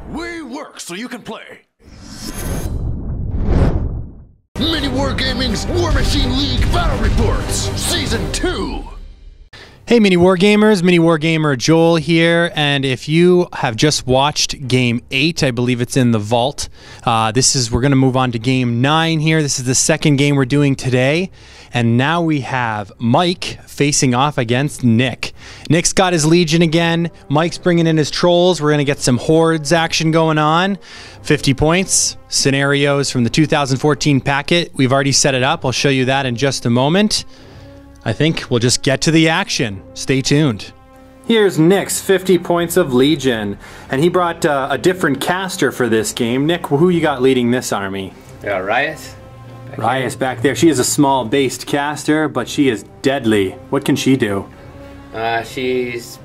We work so you can play. Mini Wargaming's War Machine League Battle Reports, Season 2. Hey Mini Wargamers, Mini Wargamer Joel here, and if you have just watched Game 8, I believe it's in the vault, we're going to move on to Game 9 here. This is the second game we're doing today, and now we have Mike facing off against Nick. Nick's got his Legion again, Mike's bringing in his Trolls. We're going to get some Hordes action going on. 50 points, scenarios from the 2014 packet. We've already set it up. I'll show you that in just a moment. I think we'll just get to the action. Stay tuned. Here's Nick's 50 points of Legion, and he brought a different caster for this game. Nick, who you got leading this army? Riot. Riot's back there. She is a small based caster, but she is deadly. What can she do? She's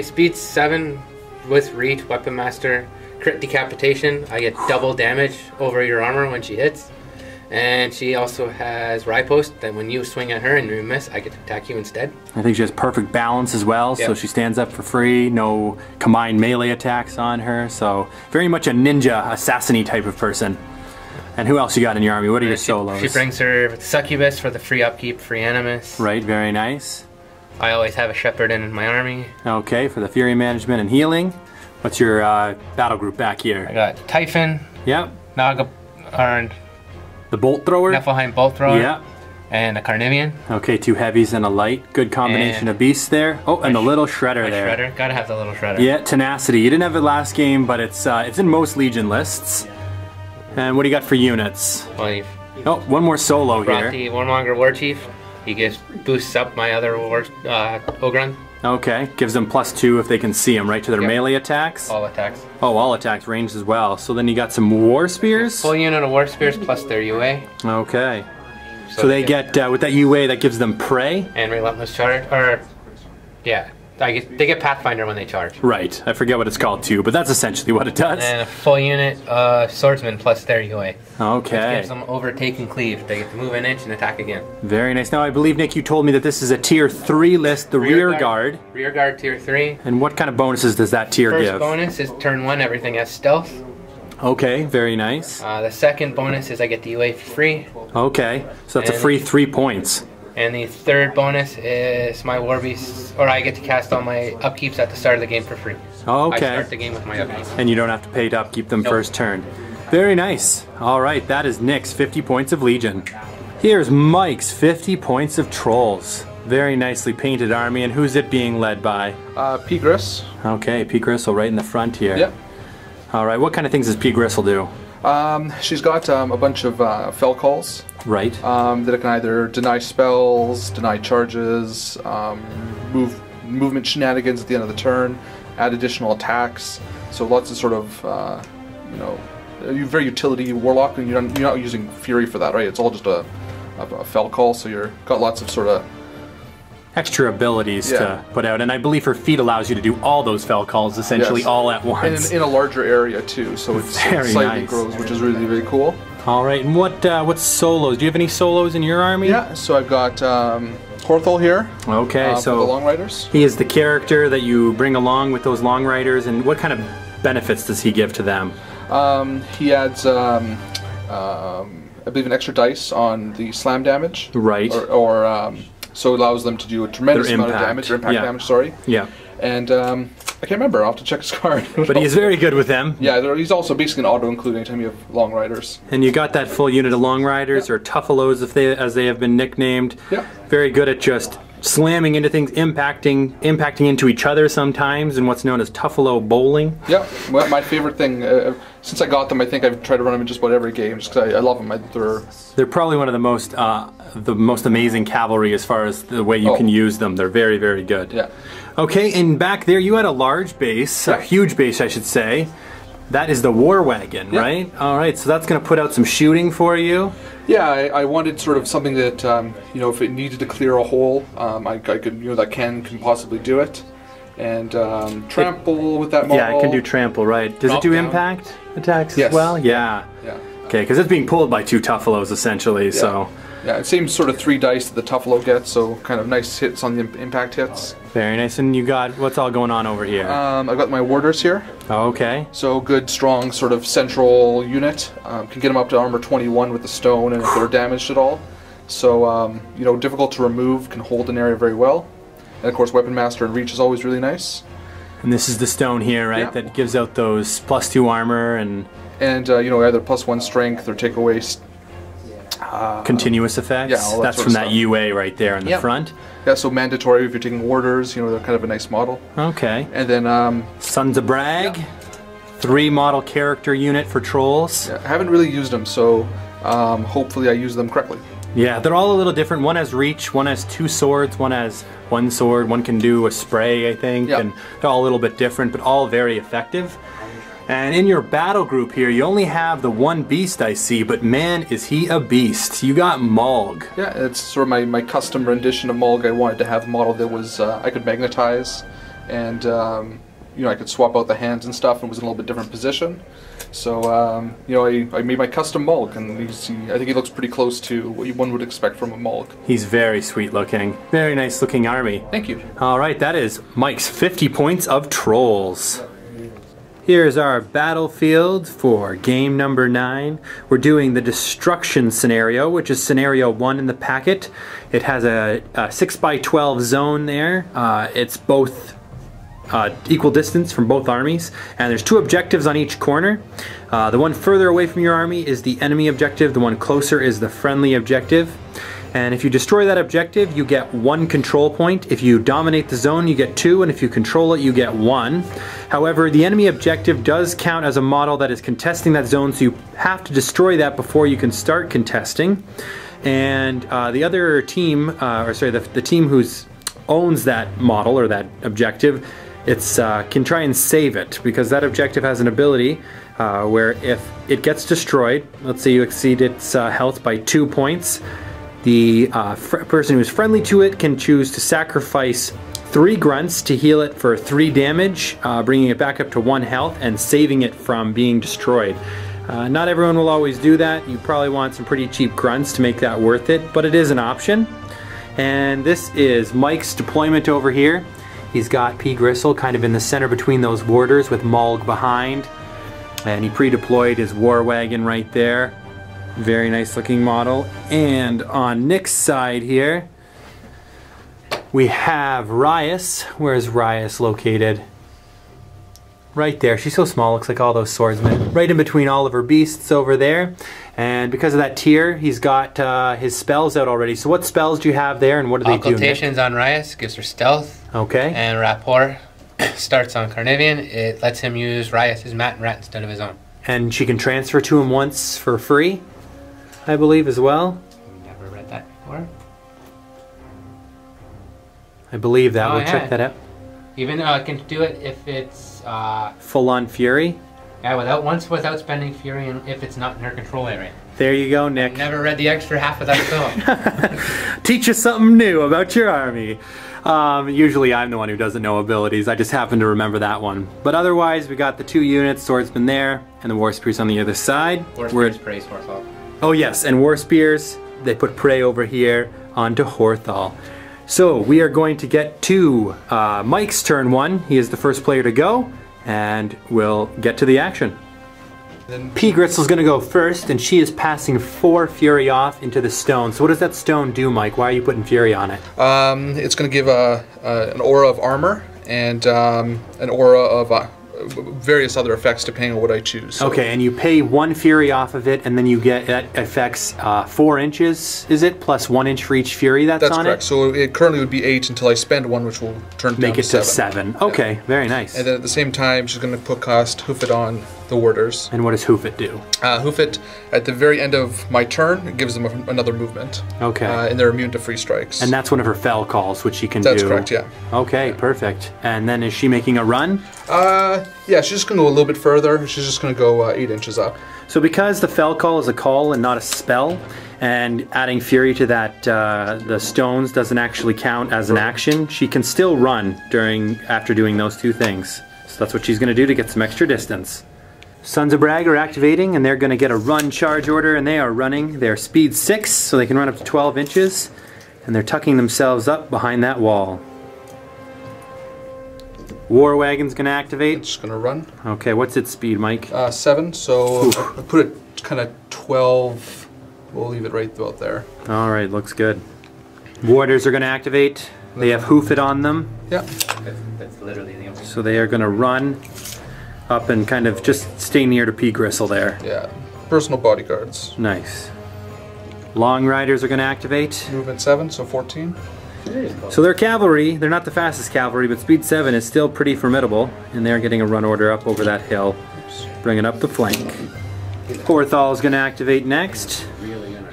speed 7 with Reach, Weapon Master, crit decapitation. I get double damage over your armor when she hits. And she also has Riposte, that when you swing at her and you miss, I get to attack you instead. I think she has perfect balance as well, so she stands up for free, no combined melee attacks on her, so very much a ninja, assassin-y type of person. And who else you got in your army? What are your solos? She brings her Succubus for the free upkeep, free Animus. Right, very nice. I always have a Shepherd in my army. Okay, for the Fury management and healing. What's your battle group back here? I got Typhon. Yep. Naga, and the Bolt Thrower? Niflheim Bolt Thrower. Yeah. And a Carnivian. Okay, 2 heavies and a light. Good combination of beasts there. Oh, and the little Shredder there. Shredder. Gotta have the little Shredder. Yeah, Tenacity. You didn't have it last game, but it's in most Legion lists. And what do you got for units? Oh, one more solo here. The Warmonger War Chief. He boosts up my other Ogrun. Okay, gives them +2 if they can see him, right, to their melee attacks? All attacks. Oh, all attacks, ranged as well. So then you got some War Spears? Full unit of War Spears plus their UA. Okay. So they get, with that UA, that gives them Prey? And Relentless Charge, they get Pathfinder when they charge. Right, I forget what it's called too, but that's essentially what it does. And a full unit Swordsman plus their UA. Okay. Which gives them Overtake and Cleave. They get to move an inch and attack again. Very nice. Now I believe, Nick, you told me that this is a tier 3 list, the Rear Guard. Rear Guard tier 3. And what kind of bonuses does that tier give? First bonus is turn 1, everything has stealth. Okay, very nice. The second bonus is I get the UA for free. Okay, so that's a free 3 points. And the third bonus is my War Beasts, or I get to cast all my upkeeps at the start of the game for free. Okay. I start the game with my upkeeps. And you don't have to pay to upkeep them first turn. Very nice. All right, that is Nick's 50 points of Legion. Here's Mike's 50 points of Trolls. Very nicely painted army, and who's it being led by? P. Gristle. Okay, P. Gristle right in the front here. Yep. All right, what kind of things does P. Gristle do? She's got a bunch of Fel Calls. Right. That can either deny spells, deny charges, movement shenanigans at the end of the turn, add additional attacks. So lots of sort of, you're very utility warlock, and you're not using Fury for that, right? It's all just a Fel Call, so you've got lots of sort of extra abilities to put out, and I believe her feat allows you to do all those Fel Calls essentially all at once. And in a larger area too, so it slightly grows, which is really, really cool. All right, and what solos? Do you have any solos in your army? Yeah, so I've got Horthol here. Okay, so the Long Riders. He is the character that you bring along with those Long Riders, and what kind of benefits does he give to them? He adds, I believe, an extra dice on the slam damage. Right. So it allows them to do a tremendous amount of damage, or impact damage, sorry. Yeah. And I can't remember, I'll have to check his card. But he's very good with them. Yeah, he's also basically an auto-include anytime you have Long Riders. And you got that full unit of Long Riders, or Tuffalos as they have been nicknamed. Yeah. Very good at just slamming into things, impacting into each other sometimes, in what's known as Tuffalo bowling. Yeah, well, my favorite thing, since I got them, I think I've tried to run them in just about every game, just because I love them. They're probably one of the most amazing cavalry as far as the way you can use them. They're very, very good. Yeah. Okay, and back there you had a large base, a huge base I should say. That is the War Wagon, right? All right, so that's going to put out some shooting for you. Yeah, I wanted sort of something that, if it needed to clear a hole, I could, that can possibly do it. And trample with that model. Yeah, it can do trample, right. Does it do impact attacks as well? Yeah. Yeah. Okay, because it's being pulled by 2 Tuffalos essentially, so. Yeah, it seems sort of 3 dice that the Tuffalo gets, so kind of nice hits on the impact hits. Very nice. And you got, what's all going on over here? I've got my warders here. Okay. So good, strong, sort of central unit. Can get them up to armor 21 with the stone, and if they're damaged at all. So, you know, difficult to remove, can hold an area very well. And of course, Weapon Master and Reach is always really nice. And this is the stone here, right? Yeah. That gives out those +2 armor and you know, either +1 strength or take away continuous effects. yeah, all that That's sort from of that stuff. UA right there in the Yep. front. Yeah, so mandatory if you're taking warders, you know, they're kind of a nice model. Okay. And then, Sons of Brag. 3 model character unit for trolls. yeah, I haven't really used them, so hopefully I use them correctly. Yeah, they're all a little different. One has reach, one has 2 swords, one has 1 sword, one can do a spray, I think, Yeah. and they're all a little bit different, but all very effective. And in your battle group here, you only have the 1 beast I see, but man, is he a beast. You got Mulg. Yeah, it's sort of my custom rendition of Mulg. I wanted to have a model that was, I could magnetize, and, you know, I could swap out the hands and stuff, and was in a little bit different position. So, you know, I made my custom Mulg, and I think he looks pretty close to what one would expect from a Mulg. He's very sweet looking. Very nice looking army. Thank you. All right, that is Mike's 50 points of trolls. Here's our battlefield for game number 9. We're doing the destruction scenario, which is scenario 1 in the packet. It has a 6x12 zone there. It's both equal distance from both armies, and there's 2 objectives on each corner. The one further away from your army is the enemy objective. The one closer is the friendly objective. And if you destroy that objective, you get 1 control point. If you dominate the zone, you get 2, and if you control it, you get 1. However, the enemy objective does count as a model that is contesting that zone, so you have to destroy that before you can start contesting. And the other team, the team who owns that model or that objective, can try and save it, because that objective has an ability where if it gets destroyed, let's say you exceed its health by 2 points, the person who's friendly to it can choose to sacrifice 3 grunts to heal it for 3 damage, bringing it back up to 1 health and saving it from being destroyed. Not everyone will always do that. You probably want some pretty cheap grunts to make that worth it, but it is an option. And this is Mike's deployment over here. He's got P. Gristle kind of in the center between those warders with Mulg behind. And he pre-deployed his war wagon right there. Very nice looking model. And on Nick's side here, we have Ryas. Where's Ryas located? Right there. She's so small, looks like all those swordsmen. Right in between all of her beasts over there. And because of that tier, he's got his spells out already. So what spells do you have there, and what do they do, Nick? Occultations on Ryas gives her stealth. Okay. And Rapport starts on Carnivian. It lets him use Ryas' Mat and Rat instead of his own. And she can transfer to him once for free, I believe, as well. Never read that before. I believe that. Oh, We'll yeah. check that out. Even can do it if it's Full-on Fury. yeah, without spending Fury, and if it's not in her control area. There you go, Nick. Never read the extra half of that spell. Teach us something new about your army. Usually I'm the one who doesn't know abilities. I just happen to remember that one. But otherwise, we got the 2 units, Swordsman there, and the War Spears on the other side. We're praise Horthol. Oh yes, and War Spears, they put prey over here onto Horthol. So we are going to get to Mike's turn 1. He is the first player to go, and we'll get to the action. Then P. Gritzel's going to go first, and she is passing 4 Fury off into the stone. So what does that stone do, Mike? Why are you putting Fury on it? it's going to give an aura of armor and an aura of various other effects depending on what I choose. So Okay, and you pay 1 Fury off of it, and then you get, that affects 4 inches, is it? Plus 1 inch for each Fury that's that's on correct. it? So it currently would be 8 until I spend 1, which will turn down Make it to 7. 7. Okay, very nice. And then at the same time, she's going to put cost Hoof It on the warders. And what does Hoofit do? Hoof It, at the very end of my turn, it gives them another movement. Okay. And they're immune to free strikes. And that's one of her fell calls, which she can That's do. correct, yeah. Okay, perfect. And then is she making a run? Yeah, she's just going to go a little bit further. She's just going to go 8 inches up. So because the fell call is a call and not a spell, and adding Fury to that, the stones doesn't actually count as an action, she can still run after doing those 2 things. So that's what she's going to do to get some extra distance. Sons of Brag are activating, and they're going to get a run charge order, and they are running their speed 6, so they can run up to 12 inches, and they're tucking themselves up behind that wall. War Wagon's going to activate. It's going to run. Okay, what's its speed, Mike? 7, so I put it kind of 12. We'll leave it right about there. All right, looks good. Warders are going to activate. They have Hoof It on them. Yeah. That's literally the only. So they are going to run up and kind of just stay near to P. Gristle there. Yeah. Personal bodyguards. Nice. Long Riders are going to activate. Movement 7, so 14. So they're cavalry. They're not the fastest cavalry, but speed 7 is still pretty formidable. And they're getting a run order up over that hill, bringing up the flank. Porthal is going to activate next.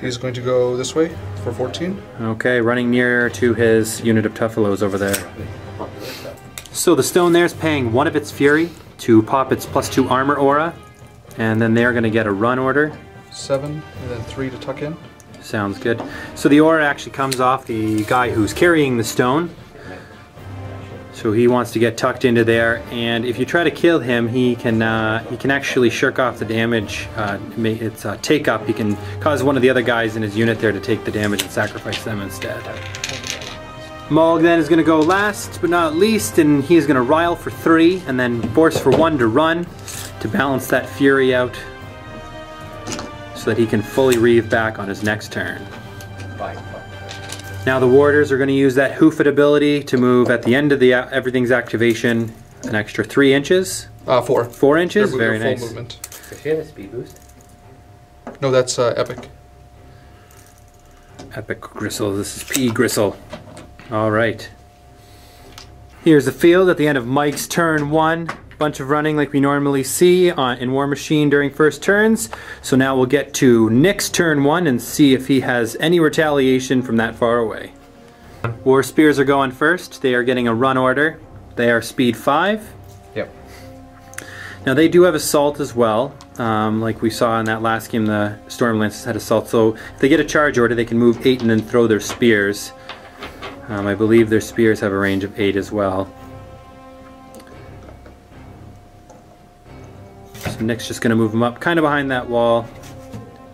He's going to go this way for 14. Okay, running near to his unit of Tuffalos over there. So the stone there is paying 1 of its fury to pop its +2 armor aura, and then they're going to get a run order. 7, and then 3 to tuck in. Sounds good. So the aura actually comes off the guy who's carrying the stone. So he wants to get tucked into there, and if you try to kill him, he can actually shirk off the damage. It's a take up. He can cause one of the other guys in his unit there to take the damage and sacrifice them instead. Mulg then is going to go last but not least, and he's going to rile for 3 and then force for 1 to run to balance that fury out so that he can fully reave back on his next turn. Now the warders are going to use that Hoof It ability to move at the end of the everything's activation an extra 3 inches. 4. 4 inches? They're Very full nice. movement. Does she have a speed boost? No, that's epic. Epic Gristle. This is P. Gristle. Alright. Here's the field at the end of Mike's turn 1. Bunch of running like we normally see in War Machine during first turns. So now we'll get to Nick's turn 1 and see if he has any retaliation from that far away. War Spears are going first. They are getting a run order. They are speed 5. Yep. Now they do have assault as well. Like we saw in that last game, the Stormlances had assault. So if they get a charge order, they can move 8 and then throw their spears. I believe their spears have a range of 8 as well. So Nick's just going to move them up kind of behind that wall,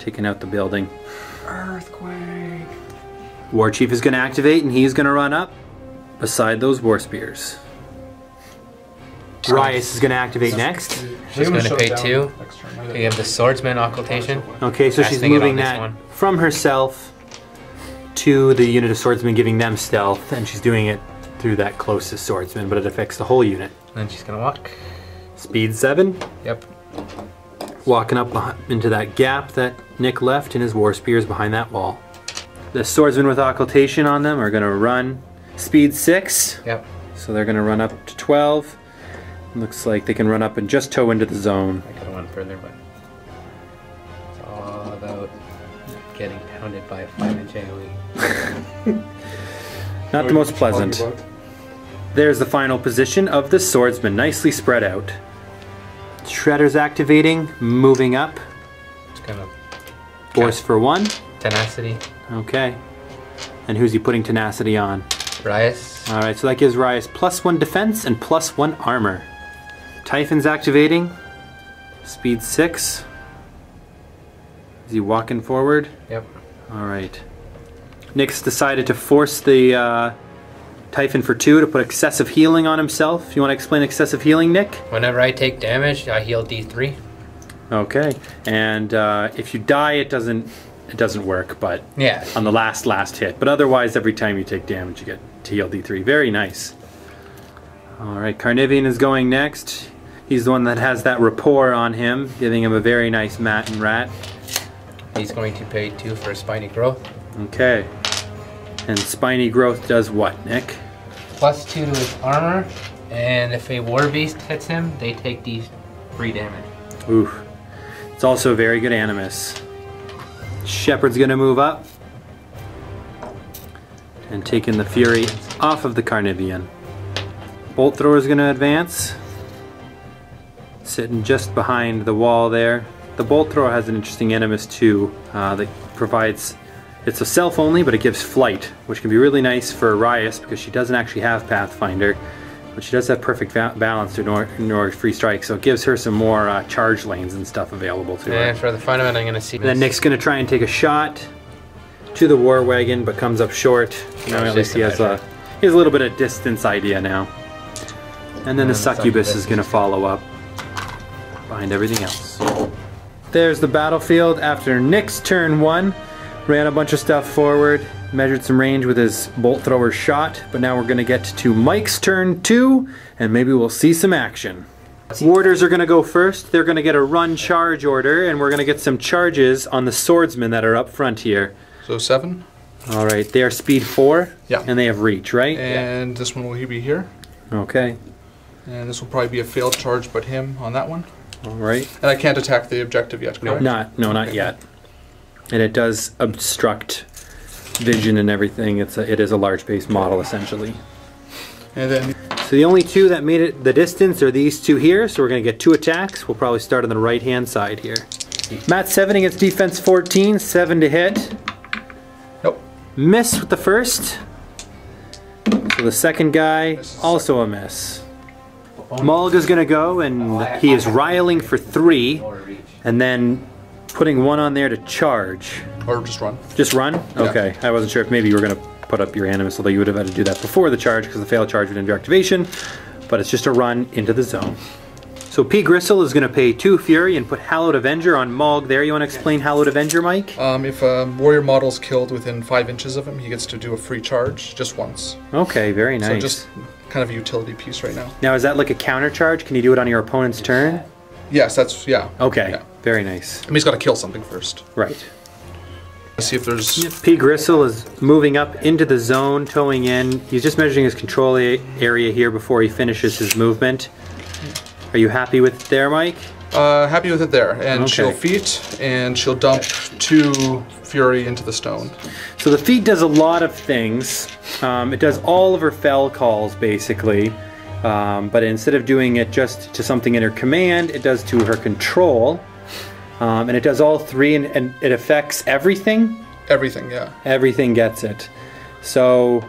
taking out the building. Earthquake. War Chief is going to activate, and he's going to run up beside those War Spears. Rias is going to activate next. She's going to pay 2. You have the Swordsman Occultation. Okay, so Last she's thing about moving this that one. from herself to the unit of swordsmen, giving them stealth, and she's doing it through that closest swordsman, but it affects the whole unit. And then she's going to walk. Speed 7. Yep. Walking up into that gap that Nick left in his War Spears behind that wall. The swordsmen with occultation on them are going to run speed 6. Yep. So they're going to run up to 12. Looks like they can run up and just toe into the zone. I could have went further, but it's all about getting pounded by a 5-inch AoE. Not the most pleasant. There's the final position of the swordsman, nicely spread out. Shredder's activating, moving up. It's going to Force for 1. Tenacity. Okay. And who's he putting tenacity on? Rias. Alright, so that gives Rias +1 defense and +1 armor. Typhon's activating. Speed 6. Is he walking forward? Yep. Alright. Nick's decided to force the Typhon for 2 to put excessive healing on himself. You want to explain excessive healing, Nick? Whenever I take damage, I heal D3. Okay. And if you die, it doesn't work, but Yeah. on the last hit. But otherwise, every time you take damage, you get to heal D3. Very nice. Alright, Carnivian is going next. He's the one that has that rapport on him, giving him a very nice mat and rat. He's going to pay 2 for Spiny Growth. Okay. And Spiny Growth does what, Nick? +2 to his armor. And if a War Beast hits him, they take D3 damage. Oof. It's also a very good Animus. Shepherd's gonna move up and taking the Fury off of the Carnivian. Bolt Thrower's gonna advance, sitting just behind the wall there. The Bolt Thrower has an interesting Animus too that provides, it's a self only, but it gives flight, which can be really nice for Rias because she doesn't actually have Pathfinder. but she does have perfect balance to ignore free strike, so it gives her some more charge lanes and stuff available to her. And for the fun of it, I'm going to see. And then Nick's going to try and take a shot to the War Wagon, but comes up short. Now at least he has a little bit of distance idea now. And then the Succubus is going to follow up behind everything else. There's the battlefield after Nick's turn 1. Ran a bunch of stuff forward, measured some range with his bolt thrower shot, but now we're going to get to Mike's turn 2, and maybe we'll see some action. Warders are going to go first. They're going to get a run charge order, and we're going to get some charges on the swordsmen that are up front here. So 7. All right, they are speed 4, Yeah. and they have reach, right? And this one will be here. Okay, And this will probably be a failed charge, but him on that one. all right. And I can't attack the objective yet, correct? Not yet. And it does obstruct vision and everything. It is a large base model essentially. And then So the only two that made it the distance are these two here. So we're going to get 2 attacks. We'll probably start on the right hand side here. Mat 7 against defense 14, 7 to hit. nope. Miss with the first. So the second guy also a miss. Mulga's going to go, and he is riling for 3, and then putting 1 on there to charge. Or just run. Just run? Okay. I wasn't sure if maybe you were going to put up your Animus, although you would have had to do that before the charge because the failed charge would hinder activation. But it's just a run into the zone. So P. Gristle is going to pay 2 Fury and put Hallowed Avenger on Mulg there. You want to explain Hallowed Avenger, Mike? If a warrior model is killed within 5 inches of him, he gets to do a free charge just once. Okay, very nice. So just kind of a utility piece right now. Now, is that like a counter charge? Can you do it on your opponent's turn? Yes, that's, yeah. Okay, Yeah. very nice. I mean, he's got to kill something first. Right. Let's see if there's... P. Gristle is moving up into the zone, towing in. He's just measuring his control area here before he finishes his movement. Are you happy with it there, Mike? Happy with it there. And Okay. she'll feat, and she'll dump 2 Fury into the stone. So the feat does a lot of things. It does all of her fell calls, basically. But instead of doing it just to something in her command, it does to her control. And it does all 3, and it affects everything. Everything, yeah. Everything gets it. So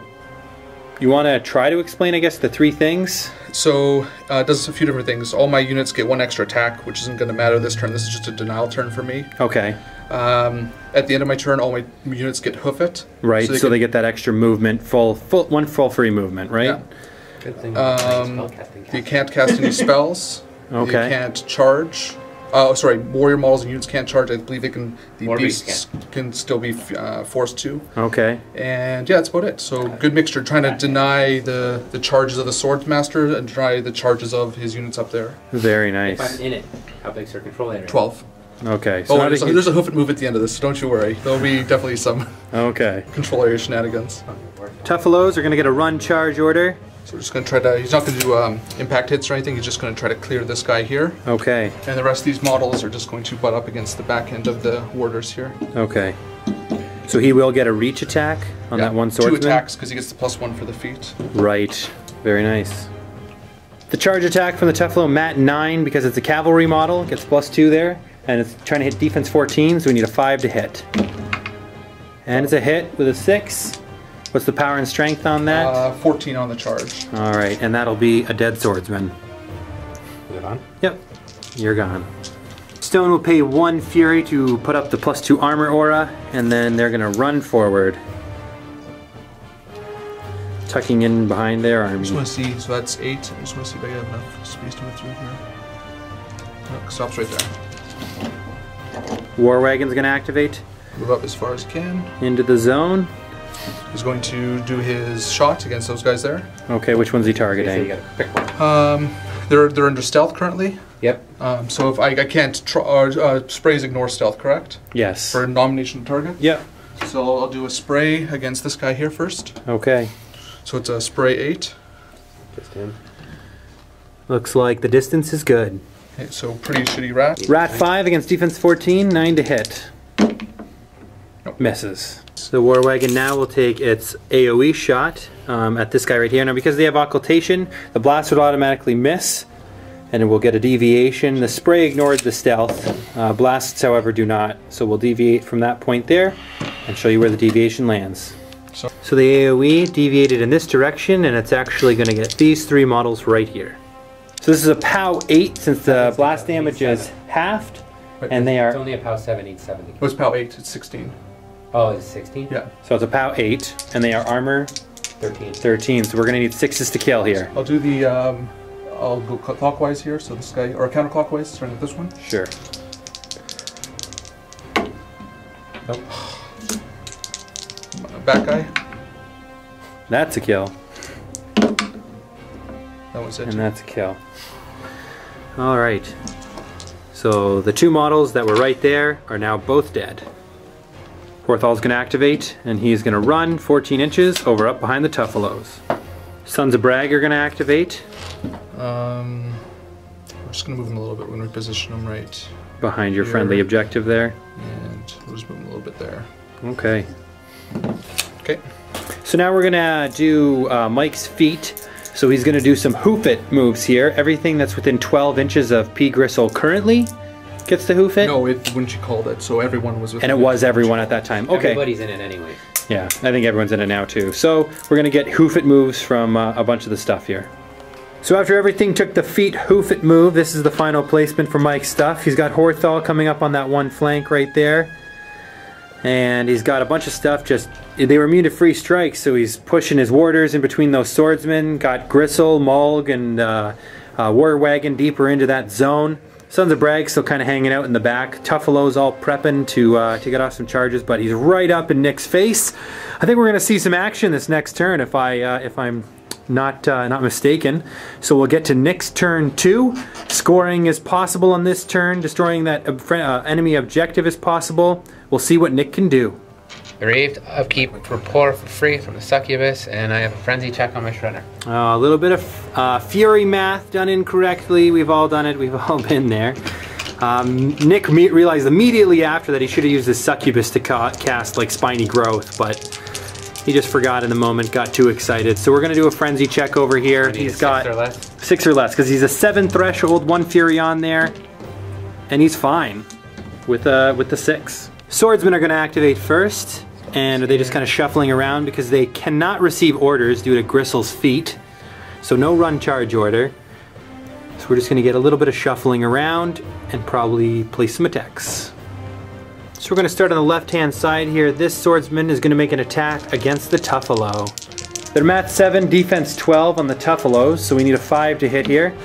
you want to try to explain, I guess, the 3 things? So it does a few different things. All my units get 1 extra attack, which isn't going to matter this turn. This is just a denial turn for me. Okay. At the end of my turn, all my units get hoof it. Right, so they can- get that extra movement, one full free movement, right? Yeah. Good thing You can't cast any spells. Okay. You can't charge. Oh, sorry. Warrior models and units can't charge. I believe they can. The War beasts beasts can still be forced to. Okay. And yeah, that's about it. So good mixture. Trying to deny the charges of the Swordsmaster and deny the charges of his units up there. Very If I'm nice. in it, how big's her control area? 12. Okay. So Oh, how there's did there's a hoof it move at the end of this, so don't you worry. There'll be definitely some Okay. control area shenanigans. Tuffalos are going to get a run charge order. So we're just going to try to... He's not going to do impact hits or anything. He's just going to try to clear this guy here. Okay. And the rest of these models are just going to butt up against the back end of the warders here. Okay. So he will get a reach attack on that one 2 swordsman? attacks because he gets the +1 for the feat. Right. Very nice. The charge attack from the Tuffalo, Mat 9, because it's a cavalry model, gets +2 there. And it's trying to hit defense 14, so we need a 5 to hit. And it's a hit with a 6. What's the power and strength on that? 14 on the charge. All right, and that'll be a dead swordsman. Is it on? Yep, you're gone. Stone will pay 1 fury to put up the +2 armor aura, and then they're gonna run forward. Tucking in behind their I just army. want to see, so that's 8. I just want to see if I have enough space to move through here. Oh, stops right there. War Wagon's gonna activate Move up as far as he can. into the zone. He's going to do his shot against those guys there. Okay, which one's he So you targeting? gotta pick one. They're under stealth currently. Yep. So if I can't sprays ignore stealth, correct? Yes. For nomination target. Yep. So I'll do a spray against this guy here first. Okay. So it's a spray 8. Just him. Looks like the distance is good. Okay, so pretty shitty rat. Rat 5 against defense 14, 9 to hit. Misses. The War Wagon now will take its AoE shot at this guy right here. Now because they have occultation, the blast would automatically miss, and it will get a deviation. The spray ignores the stealth. Blasts, however, do not. So we'll deviate from that point there and show you where the deviation lands. So the AoE deviated in this direction, and it's actually going to get these 3 models right here. So this is a POW 8 since the blast damage is halved, and they It's are... only a POW 7, 870. It was POW 8, it's 16. Oh, it's 16? Yeah. So it's a POW 8, and they are armor 13. 13, so we're going to need 6s to kill here. I'll do the, I'll go clockwise here, so this guy, or counterclockwise, starting with this one. Sure. Nope. Back guy. That's a kill, That was it. and that's a kill. Alright. So the 2 models that were right there are now both dead. Horthal's going to activate, and he's going to run 14 inches over up behind the Tuffalos. Sons of Brag are going to activate We're just going to move him a little bit. We're going to reposition him right. behind your Here. friendly objective there. And we'll just move him a little bit there. Okay. Okay. So now we're going to do Mike's feat. So he's going to do some hoof it moves here. Everything that's within 12 inches of P. Gristle currently gets the hoof it. No, when she called it, so everyone was with And it was everyone at that time. Okay. Everybody's in it anyway. Yeah, I think everyone's in it now too. So we're going to get hoof it moves from a bunch of the stuff here. So after everything took the feet hoof it move, this is the final placement for Mike's stuff. He's got Horthal coming up on that one flank right there. And he's got a bunch of stuff they were immune to free strikes, so he's pushing his warders in between those swordsmen. Got Gristle, Mulg, and War Wagon deeper into that zone. Sons of Brag still kind of hanging out in the back. Tuffalo's all prepping to get off some charges, but he's right up in Nick's face. I think we're going to see some action this next turn if I'm not mistaken. So we'll get to Nick's turn 2. Scoring is possible on this turn. Destroying that enemy objective is possible. We'll see what Nick can do. Raved upkeep rapport for free from the Succubus, and I have a frenzy check on my Shredder. A little bit of Fury math done incorrectly. We've all done it. We've all been there. Nick realized immediately after that he should have used his Succubus to cast like Spiny Growth, but he just forgot in the moment, got too excited. So we're going to do a frenzy check over here. He's got 6 or less. 6 or less because he's a 7 threshold, 1 Fury on there, and he's fine with the 6. Swordsmen are going to activate first, and are they just kind of shuffling around because they cannot receive orders due to Gristle's feat. So no run charge order. So we're just going to get a little bit of shuffling around and probably place some attacks. So we're going to start on the left-hand side here. This swordsman is going to make an attack against the Tuffalo. They're math 7, defense 12 on the Tuffalos, so we need a 5 to hit here.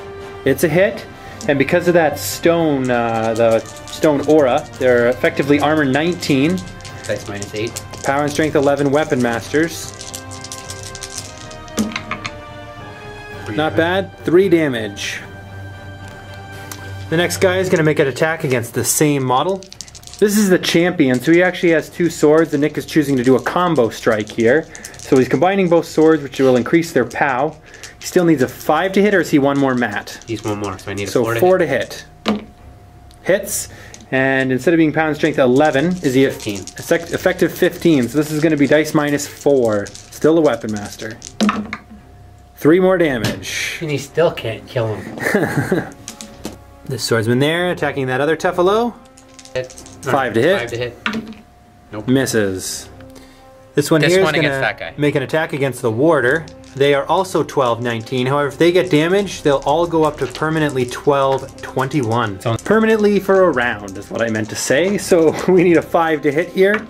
It's a hit, and because of that stone, the stone aura, they're effectively armor 19. Dice minus 8. Power and strength 11 weapon masters. Not bad. 3 damage. The next guy is going to make an attack against the same model. This is the champion, so he actually has 2 swords, and Nick is choosing to do a combo strike here. So he's combining both swords, which will increase their POW. He still needs a 5 to hit, or is he 1 more mat? He's 1 more, so I need a So 4 to 4 hit. to hit. Hits, and instead of being power and strength 11, is he 15. Effective 15, so this is going to be dice minus 4. Still a weapon master. 3 more damage. And he still can't kill him. This swordsman there attacking that other Tuffalo. Hit. 5 to hit. 5 to hit. Nope. Misses. This one This here is one going against that guy. to make an attack against the warder. They are also 12-19. However, if they get damaged, they'll all go up to permanently 12-21. Permanently for a round is what I meant to say. So we need a 5 to hit here.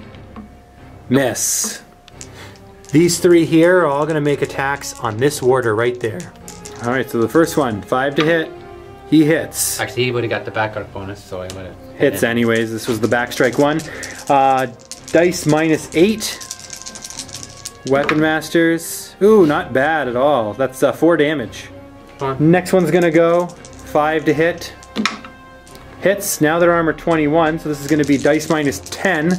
Miss. These 3 here are all going to make attacks on this warder right there. All right, so the first one, 5 to hit. He hits. Actually, he would have got the back arc bonus, so I would have Hits anyways. This was the backstrike one. Dice minus 8. Weapon masters. Ooh, not bad at all. That's 4 damage. Next one's gonna go 5 to hit. Hits. Now they're armor 21, so this is gonna be dice minus 10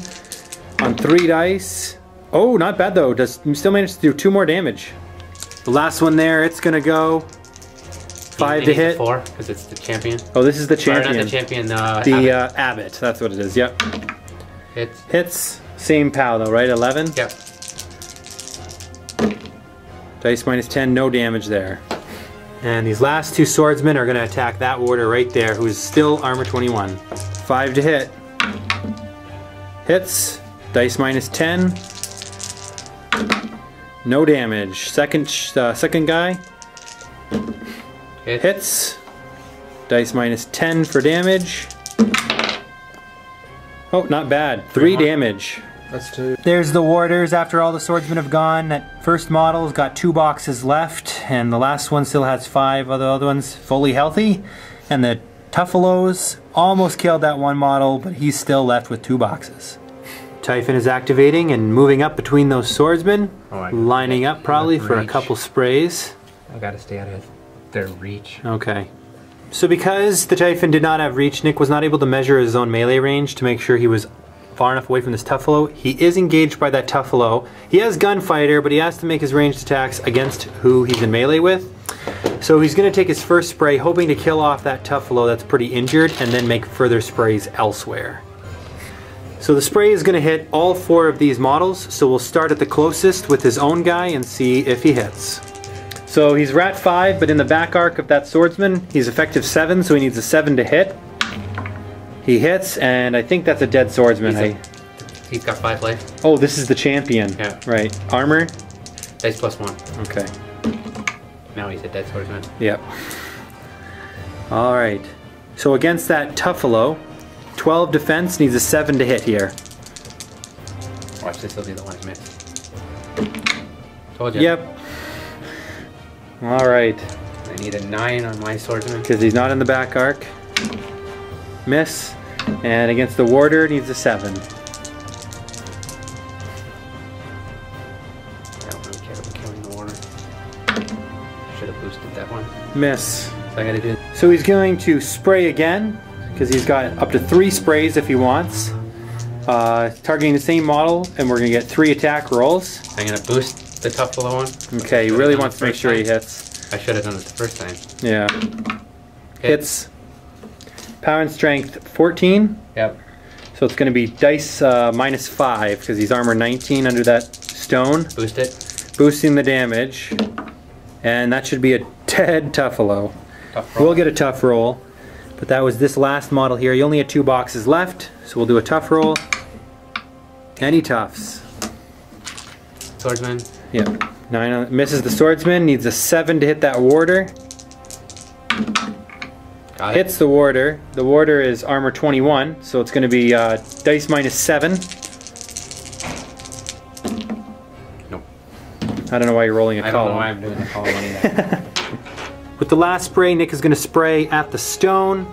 on 3 dice. Oh, not bad though. Does still manage to do 2 more damage. The last one there, it's gonna go 5 to hit. 4 because it's the champion. Oh, this is the Or champion. not the champion. The Abbott. That's what it is. Yep. Hits. Hits. Same POW though, right? 11. Yep. Dice minus 10, no damage there. And these last 2 swordsmen are going to attack that warder right there, who is still armor 21. 5 to hit. Hits. Dice minus 10. No damage. Second guy. Hits. Dice minus 10 for damage. Oh, not bad. 3 damage. That's 2. There's the warders after all the swordsmen have gone. That first model's got 2 boxes left, and the last one still has 5. The other one's fully healthy. And the Tuffalos almost killed that one model, but he's still left with 2 boxes. Typhon is activating and moving up between those swordsmen, lining up probably for a couple sprays. I gotta stay out of their reach. Okay. So because the Typhon did not have reach, Nick was not able to measure his own melee range to make sure he was far enough away from this Tuffalo. He is engaged by that Tuffalo. He has Gunfighter, but he has to make his ranged attacks against who he's in melee with. So he's going to take his first spray, hoping to kill off that Tuffalo that's pretty injured, and then make further sprays elsewhere. So the spray is going to hit all 4 of these models, so we'll start at the closest with his own guy and see if he hits. So he's Rat 5, but in the back arc of that swordsman, he's effective 7, so he needs a 7 to hit. He hits, and I think that's a dead swordsman. He's got 5 life. Oh, this is the champion. Yeah. Right. Armor? Dice plus 1. Okay. Now he's a dead swordsman. Yep. Alright. So against that Tuffalo, 12 defense, needs a 7 to hit here. Watch this, he'll be the one who missed. Told you. Yep. Alright. I need a 9 on my swordsman. Because he's not in the back arc. Miss. And against the warder, needs a 7. I don't really care about killing the warder. Should have boosted that one. Miss. So I gotta do. So he's going to spray again, because he's got up to 3 sprays if he wants. Targeting the same model, and we're going to get 3 attack rolls. I'm gonna boost the Tuffalo one. Okay, he really wants to make sure he hits. I should have done it the first time. Yeah. Okay. Hits. Power and strength 14. Yep. So it's going to be dice minus 5 because he's armor 19 under that stone. Boost it. Boosting the damage. And that should be a dead Tuffalo. Tough roll. We'll get a tough roll. But that was this last model here. You only had 2 boxes left. So we'll do a tough roll. Any toughs? Swordsman. Yep. 9 misses the swordsman. Needs a 7 to hit that warder. Got it. Hits the warder. The warder is armor 21, so it's going to be dice minus 7. Nope. I don't know why you're rolling a I column. don't know why I'm doing the column either. With the last spray, Nick is going to spray at the stone.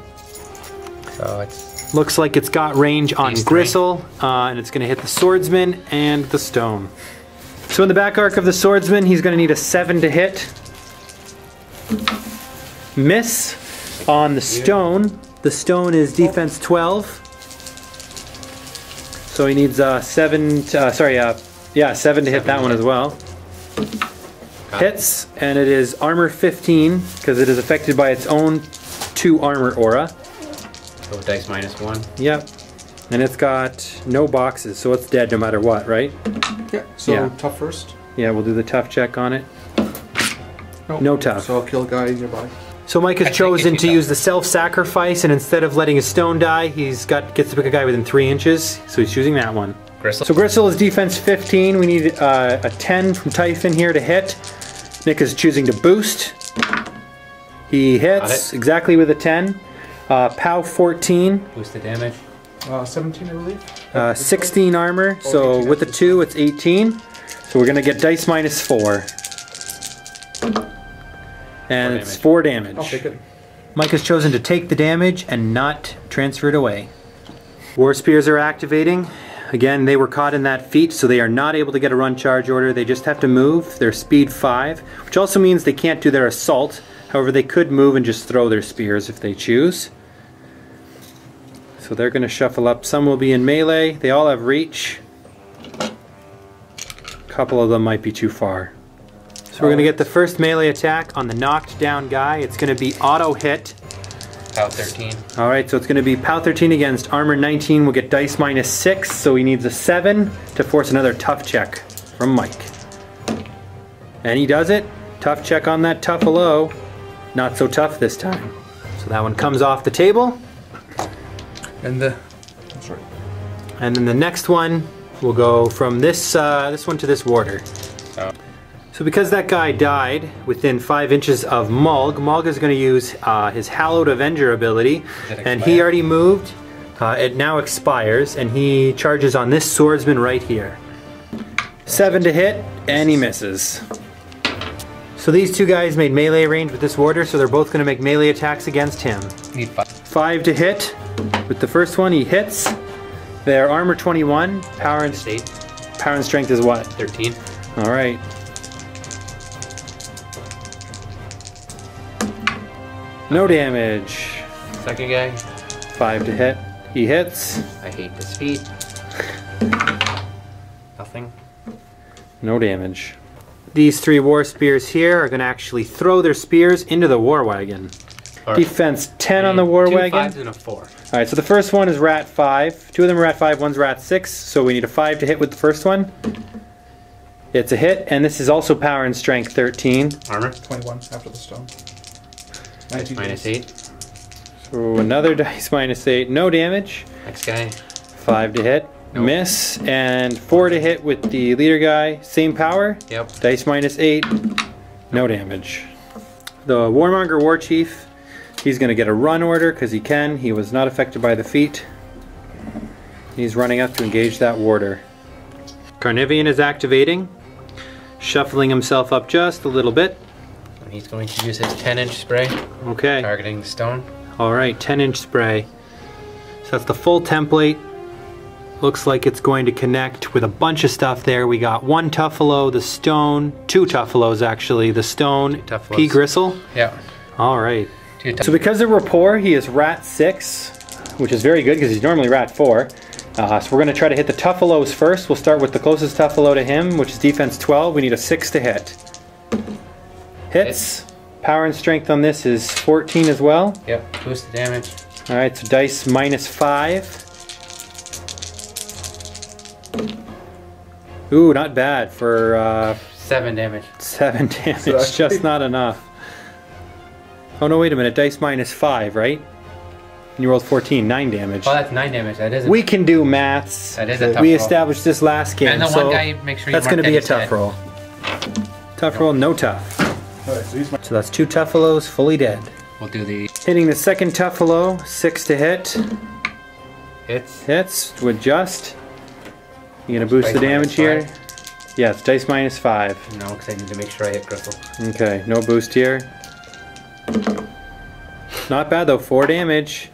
So it's Looks like it's got range on These 3. Gristle, and it's going to hit the swordsman and the stone. So in the back arc of the swordsman, he's going to need a 7 to hit. Miss on the stone. The stone is defense 12. So he needs 7 to, 7 to hit that one as well. Hits, and it is armor 15 because it is affected by its own 2 armor aura. so dice minus 1. Yep. And it's got no boxes, so it's dead no matter what, right? Yeah. So Yeah. tough first. Yeah, we'll do the tough check on it. Nope. No tough. So I'll kill a guy nearby. So Mike has Actually, chosen if to you use the self-sacrifice, and instead of letting his stone die, gets to pick a guy within 3 inches, so he's choosing that one. Gristle. So Gristle is defense 15. We need a 10 from Typhon here to hit. Nick is choosing to boost. He hits it. exactly with a 10. POW 14. Boost the damage. 17, I believe. 16 armor, so 18 with a 2 it's 18. So we're going to get dice minus 4. And it's 4 damage. I'll take it. Mike has chosen to take the damage and not transfer it away. War Spears are activating. Again, they were caught in that feat, so they are not able to get a run charge order. They just have to move. They're speed 5, which also means they can't do their assault. However, they could move and just throw their spears if they choose. So they're going to shuffle up. Some will be in melee. They all have reach. A couple of them might be too far. So we're going to get the first melee attack on the knocked down guy. It's going to be auto hit. POW 13. Alright, so it's going to be POW 13 against armor 19. We'll get dice minus 6, so he needs a 7 to force another tough check from Mike. And he does it. Tough check on that Tuffalo. Not so tough this time. So that one comes off the table. And that's right. And then the next one will go from this one to this warder. So So because that guy died within 5 inches of Mulg, Mulg is going to use his Hallowed Avenger ability, and he already moved. It now expires, and he charges on this swordsman right here. 7 to hit, and he misses. So these two guys made melee range with this warder, so they're both going to make melee attacks against him. Need 5. 5 to hit. With the first one, he hits. Their armor 21, power and strength is what? 13. All right. No damage. Second guy. 5 to hit. He hits. I hate this feat. Nothing. No damage. These 3 war spears here are going to actually throw their spears into the war wagon. Defense 10 on the war wagon. 2 5s and a 4. Alright, so the first one is rat 5. 2 of them are rat 5, one's rat 6. So we need a 5 to hit with the first one. It's a hit, and this is also power and strength 13. Armor. 21 after the stone. Minus 8. So another dice minus 8. No damage. Next guy. 5 to hit. Nope. Miss. And 4 to hit with the leader guy. Same power. Yep. Dice minus 8. No damage. The Warmonger War Chief, he's going to get a run order because he can. He was not affected by the feat. He's running up to engage that warder. Carnivian is activating, shuffling himself up just a little bit. And he's going to use his 10-inch spray, Okay. targeting the stone. Alright, 10-inch spray. So that's the full template. Looks like it's going to connect with a bunch of stuff there. We got 1 Tuffalo, the stone, 2 Tuffalos actually, the stone, Tuffalos. P. Gristle. Yeah. Alright. 2 So because of rapport, he is rat 6, which is very good because he's normally rat 4. So we're going to try to hit the Tuffalos first. We'll start with the closest Tuffalo to him, which is defense 12. We need a 6 to hit. Hits. Power and strength on this is 14 as well. Yep. Boost the damage. Alright, so dice minus 5. Ooh, not bad for 7 damage. 7 damage. So actually- Just not enough. Oh no, wait a minute. Dice minus 5, right? And you rolled 14, 9 damage. Oh, that's 9 damage. That is. We can do maths. That is a tough We roll. established this last game. And the so one guy, make sure you that's mark going to be a that tough he's roll. Tough roll, no tough. Alright, so he's my So that's 2 Tuffalos fully dead. We'll do the Hitting the second Tuffalo, 6 to hit. hits. Hits with just. You gonna boost Dice the damage minus here? Yeah, it's dice minus 5. No, because I need to make sure I hit Gristle. Okay, no boost here. Not bad though, 4 damage.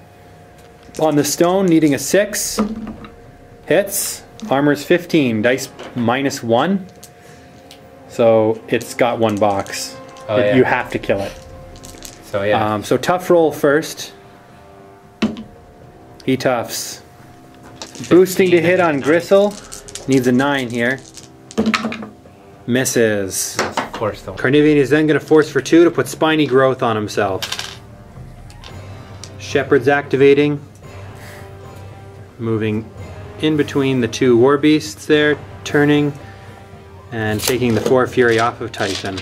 On the stone, needing a 6. Hits. Armor's 15. Dice minus 1. So it's got 1 box. Oh, yeah. You have to kill it. So yeah. So tough roll first. He toughs. Boosting to hit on Gristle. Needs a 9 here. Misses. Of course, though. Carnivian is then going to force for 2 to put Spiny Growth on himself. Shepherd's activating. Moving in between the 2 War Beasts there, turning, and taking the 4 Fury off of Typhon.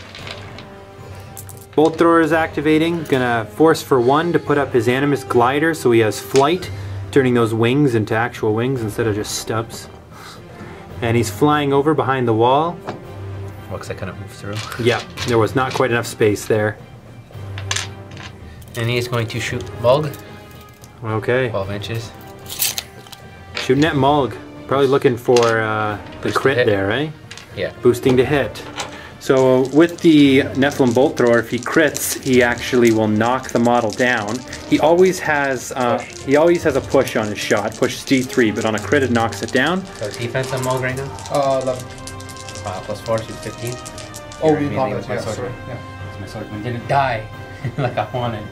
Bolt Thrower is activating, gonna force for 1 to put up his Animus Glider so he has flight, turning those wings into actual wings instead of just stubs. And he's flying over behind the wall. Looks like I couldn't move through. Yeah, there was not quite enough space there. And he's going to shoot Mulg, Okay, 12 inches. shooting at Mulg. Probably looking for the Boost to crit hit. there, right? Yeah. Boosting to hit. So with the Nephilim Bolt Thrower, if he crits, he actually will knock the model down. He always has a push on his shot. Push is D3, but on a crit it knocks it down. So defense on Mulg right now? 11. Plus 4, she's 15. Oh, You're we immediately popped with it, my yeah, sword. sorry. Yeah. Because my swordsman didn't die like I wanted.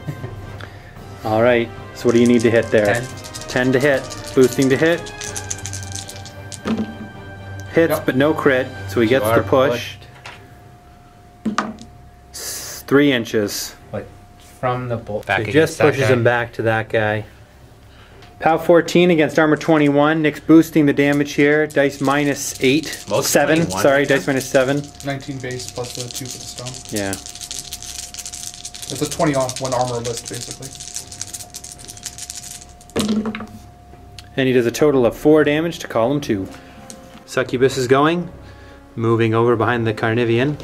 All right. So what do you need to hit there? 10. 10 to hit. Boosting to hit. Hits, Yep. but no crit, so he gets You the are push. pushed, 3 inches. like from the bolt back It against just that pushes guy. him back to that guy. POW 14 against armor 21. Nick's boosting the damage here. Dice minus 8. Most 7. 21. Sorry, dice minus 7. 19 base plus the 2 for the stone. Yeah. It's a 20 on 1 armor list, basically. And he does a total of 4 damage to column 2. Succubus is going. Moving over behind the Carnivian.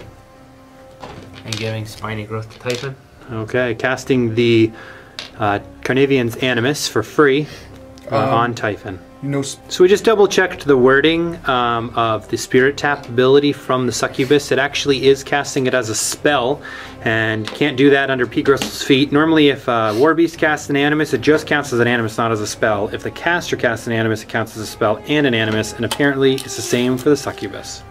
giving Spiny Growth to Typhon. Okay, casting the Carnivean's Animus for free on Typhon. So we just double checked the wording of the Spirit Tap ability from the Succubus. It actually is casting it as a spell, and can't do that under P. Gristle's feat. Normally if War Beast casts an Animus, it just counts as an Animus, not as a spell. If the caster casts an Animus, it counts as a spell and an Animus, and apparently it's the same for the Succubus.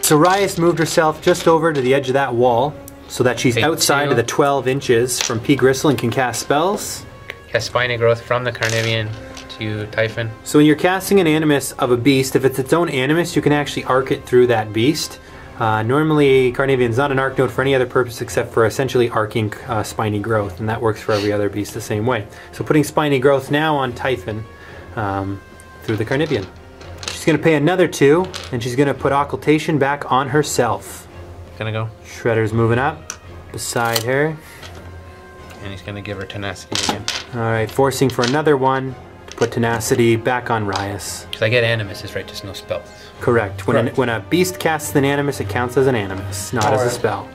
So Rias moved herself just over to the edge of that wall, so that she's outside of the 12 inches from P. Gristle and can cast spells. Cast Spiny Growth from the Carnivean to Typhon. So when you're casting an Animus of a beast, if it's its own Animus, you can actually arc it through that beast. Normally, Carnivean's not an arc node for any other purpose except for essentially arcing Spiny Growth, and that works for every other beast the same way. So putting Spiny Growth now on Typhon through the Carnivean. She's going to pay another 2, and she's going to put Occultation back on herself. Gonna go. Shredder's moving up beside her. And he's gonna give her Tenacity again. Alright, forcing for another one to put Tenacity back on Rias. Because I get Animuses, right? Just no spells. Correct. When a beast casts an Animus, it counts as an Animus, not as a spell.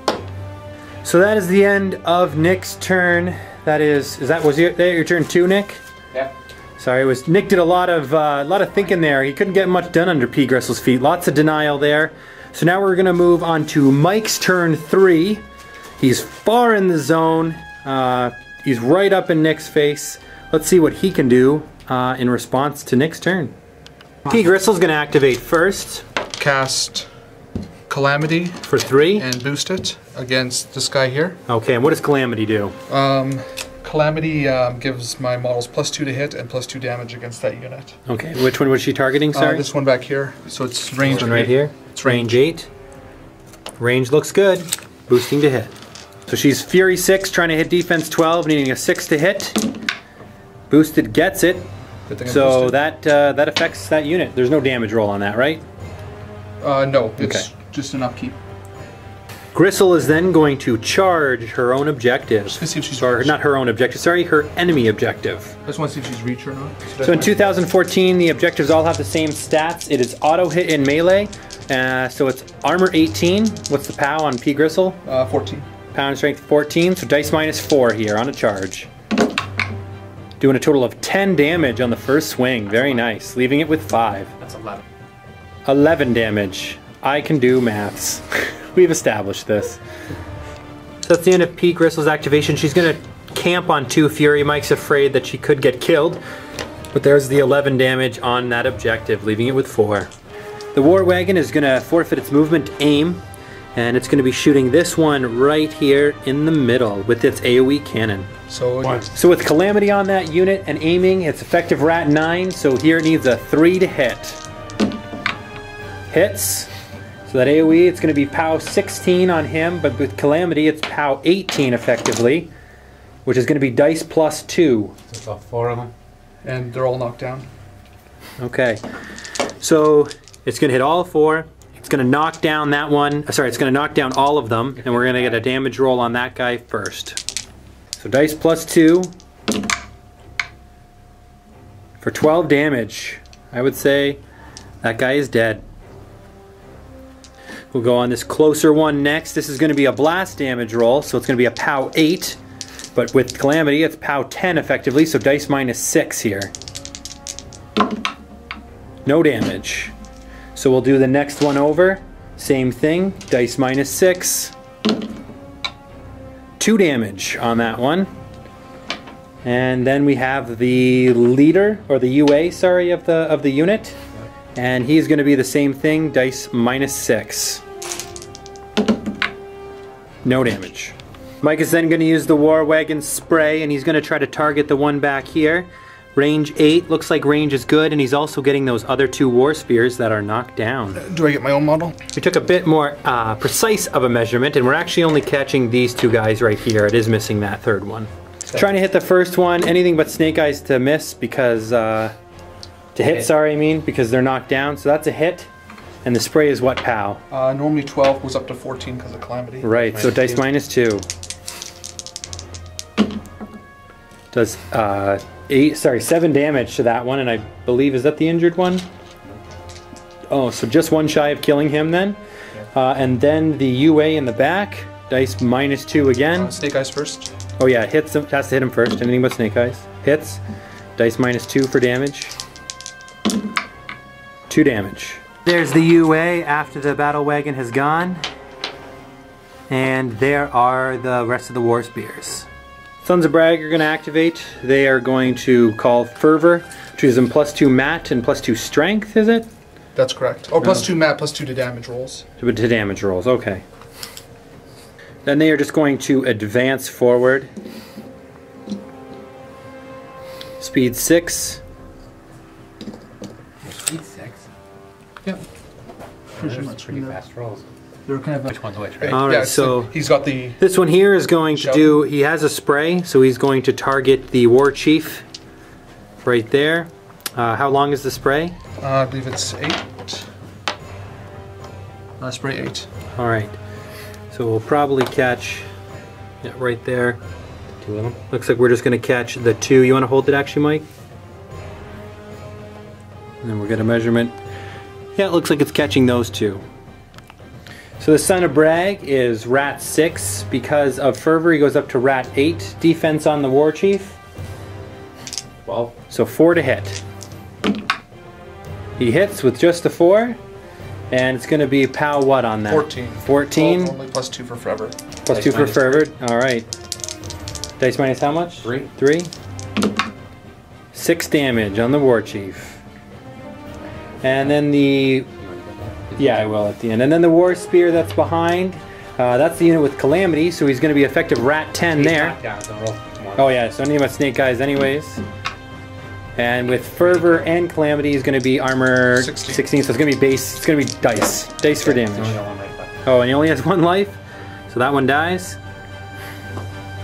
So that is the end of Nick's turn. Was your turn too, Nick? Yeah. Sorry, Nick did a lot of thinking there. He couldn't get much done under P. Gristle's feet. Lots of denial there. So now we're gonna move on to Mike's turn 3. He's far in the zone. He's right up in Nick's face. Let's see what he can do in response to Nick's turn. P. Gristle's gonna activate first. Cast Calamity for 3. And boost it against this guy here. Okay, and what does Calamity do? Calamity gives my models +2 to hit and +2 damage against that unit. Okay, which one was she targeting, sorry? This one back here. So it's range 8. Right here? It's range 8. Range looks good. Boosting to hit. So she's Fury 6, trying to hit defense 12, needing a 6 to hit. Boosted gets it. So that affects that unit. There's no damage roll on that, right? No, it's just an upkeep. Gristle is then going to charge her own objective. Just to see if she's or not her own objective, sorry, her enemy objective. I just want to see if she's reach or not. So in 2014, the objectives all have the same stats. It is auto hit in melee. So it's armor 18. What's the POW on P. Gristle? 14. Power and strength 14, so dice -4 here on a charge. Doing a total of 10 damage on the first swing. Very nice. Leaving it with 5. That's 11. 11 damage. I can do maths. We've established this. So that's the end of P. Gristle's activation. She's going to camp on 2 Fury. Mike's afraid that she could get killed. But there's the 11 damage on that objective, leaving it with 4. The War Wagon is going to forfeit its movement aim. And it's going to be shooting this one right here in the middle with its AoE cannon. So with Calamity on that unit and aiming, it's effective Rat 9, so here it needs a 3 to hit. Hits. So that AoE, it's going to be POW 16 on him, but with Calamity, it's POW 18 effectively, which is going to be dice +2. So it's all 4 of them. And they're all knocked down. Okay. So it's going to hit all 4. It's going to knock down that one. Sorry, it's going to knock down all of them, and we're going to get a damage roll on that guy first. So dice +2 for 12 damage. I would say that guy is dead. We'll go on this closer one next. This is going to be a blast damage roll, so it's going to be a POW 8. But with Calamity, it's POW 10 effectively, so dice -6 here. No damage. So we'll do the next one over. Same thing, dice -6. 2 damage on that one. And then we have the leader, or the UA, sorry, of the unit. And he's going to be the same thing, dice -6. No damage. Mike is then going to use the War Wagon spray, and he's going to try to target the one back here. Range 8, looks like range is good, and he's also getting those other 2 War Spears that are knocked down. Do I get my own model? We took a bit more precise of a measurement, and we're actually only catching these 2 guys right here. It is missing that 3rd one. Trying to hit the first one, anything but Snake Eyes to miss because, to hit, sorry, I mean, because they're knocked down. So that's a hit, and the spray is what POW? Normally 12 goes up to 14 because of Calamity. Right, so dice -2. Does 7 damage to that one, and I believe, is that the injured one? Oh, so just one shy of killing him then. And then the UA in the back Dice -2 again. Snake Eyes first. Oh yeah, hits him, has to hit him first. Anything but Snake Eyes. Hits. Dice -2 for damage. 2 damage. There's the UA after the battle wagon has gone. And there are the rest of the War Spears. Sons of Brag are going to activate. They are going to call Fervor, which gives them +2 mat and +2 strength, is it? That's correct. Or +2 mat, +2 to damage rolls. To damage rolls, okay. Then they are just going to advance forward. Speed 6. Speed 6. Yeah. Those are pretty fast rolls. They're kind of Which one's which, right? All right, so he's got the. this one here is going to do, he has a spray, so he's going to target the War Chief right there. How long is the spray? I believe it's 8. Spray 8. All right, so we'll probably catch, yeah, right there. 2 of them. Looks like we're just going to catch the 2. You want to hold it actually, Mike? And then we'll get a measurement. Yeah, it looks like it's catching those 2. So the Son of Brag is Rat 6. Because of Fervor, he goes up to Rat 8. Defense on the War Chief. 12. So 4 to hit. He hits with just a 4. And it's going to be POW what on that? 14. 14. Well, only +2 for Fervor. +2 for Fervor. Alright. Dice minus how much? 3. 3. 6 damage on the War Chief. And then the... yeah, I will at the end. And then the War Spear that's behind. That's the unit with Calamity, so he's going to be effective Rat 10 there. Oh yeah, so any of my Snake Eyes anyways. And with Fervor and Calamity is going to be armor 16, so it's going to be base, it's going to be dice. Dice for damage. Oh, and he only has 1 life, so that one dies.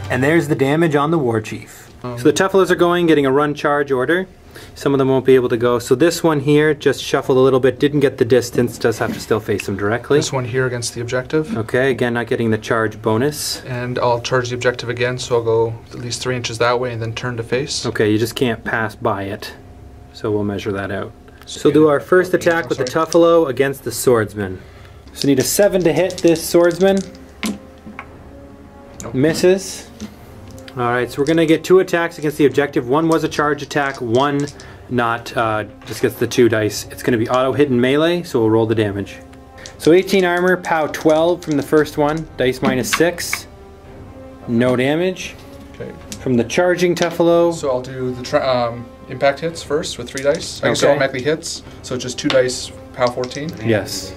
And there's the damage on the War Chief. So the Teflas are going, getting a run charge order. Some of them won't be able to go. So this one here just shuffled a little bit, didn't get the distance, does have to still face him directly. This one here against the objective. Okay, again, not getting the charge bonus. And I'll charge the objective again, so I'll go at least 3 inches that way and then turn to face. Okay, you just can't pass by it. So we'll measure that out. So do our first attack with the Tuffalo against the Swordsman. So need a 7 to hit this Swordsman. Nope. Misses. Alright, so we're going to get 2 attacks against the objective. 1 was a charge attack, 1 not, just gets the 2 dice. It's going to be auto hit and melee, so we'll roll the damage. So 18 armor, POW 12 from the first one, dice minus 6. No damage. Okay. From the charging Tuffalo. So I'll do the impact hits first with 3 dice. I guess it Okay. automatically hits, so it's just 2 dice, POW 14. Yes.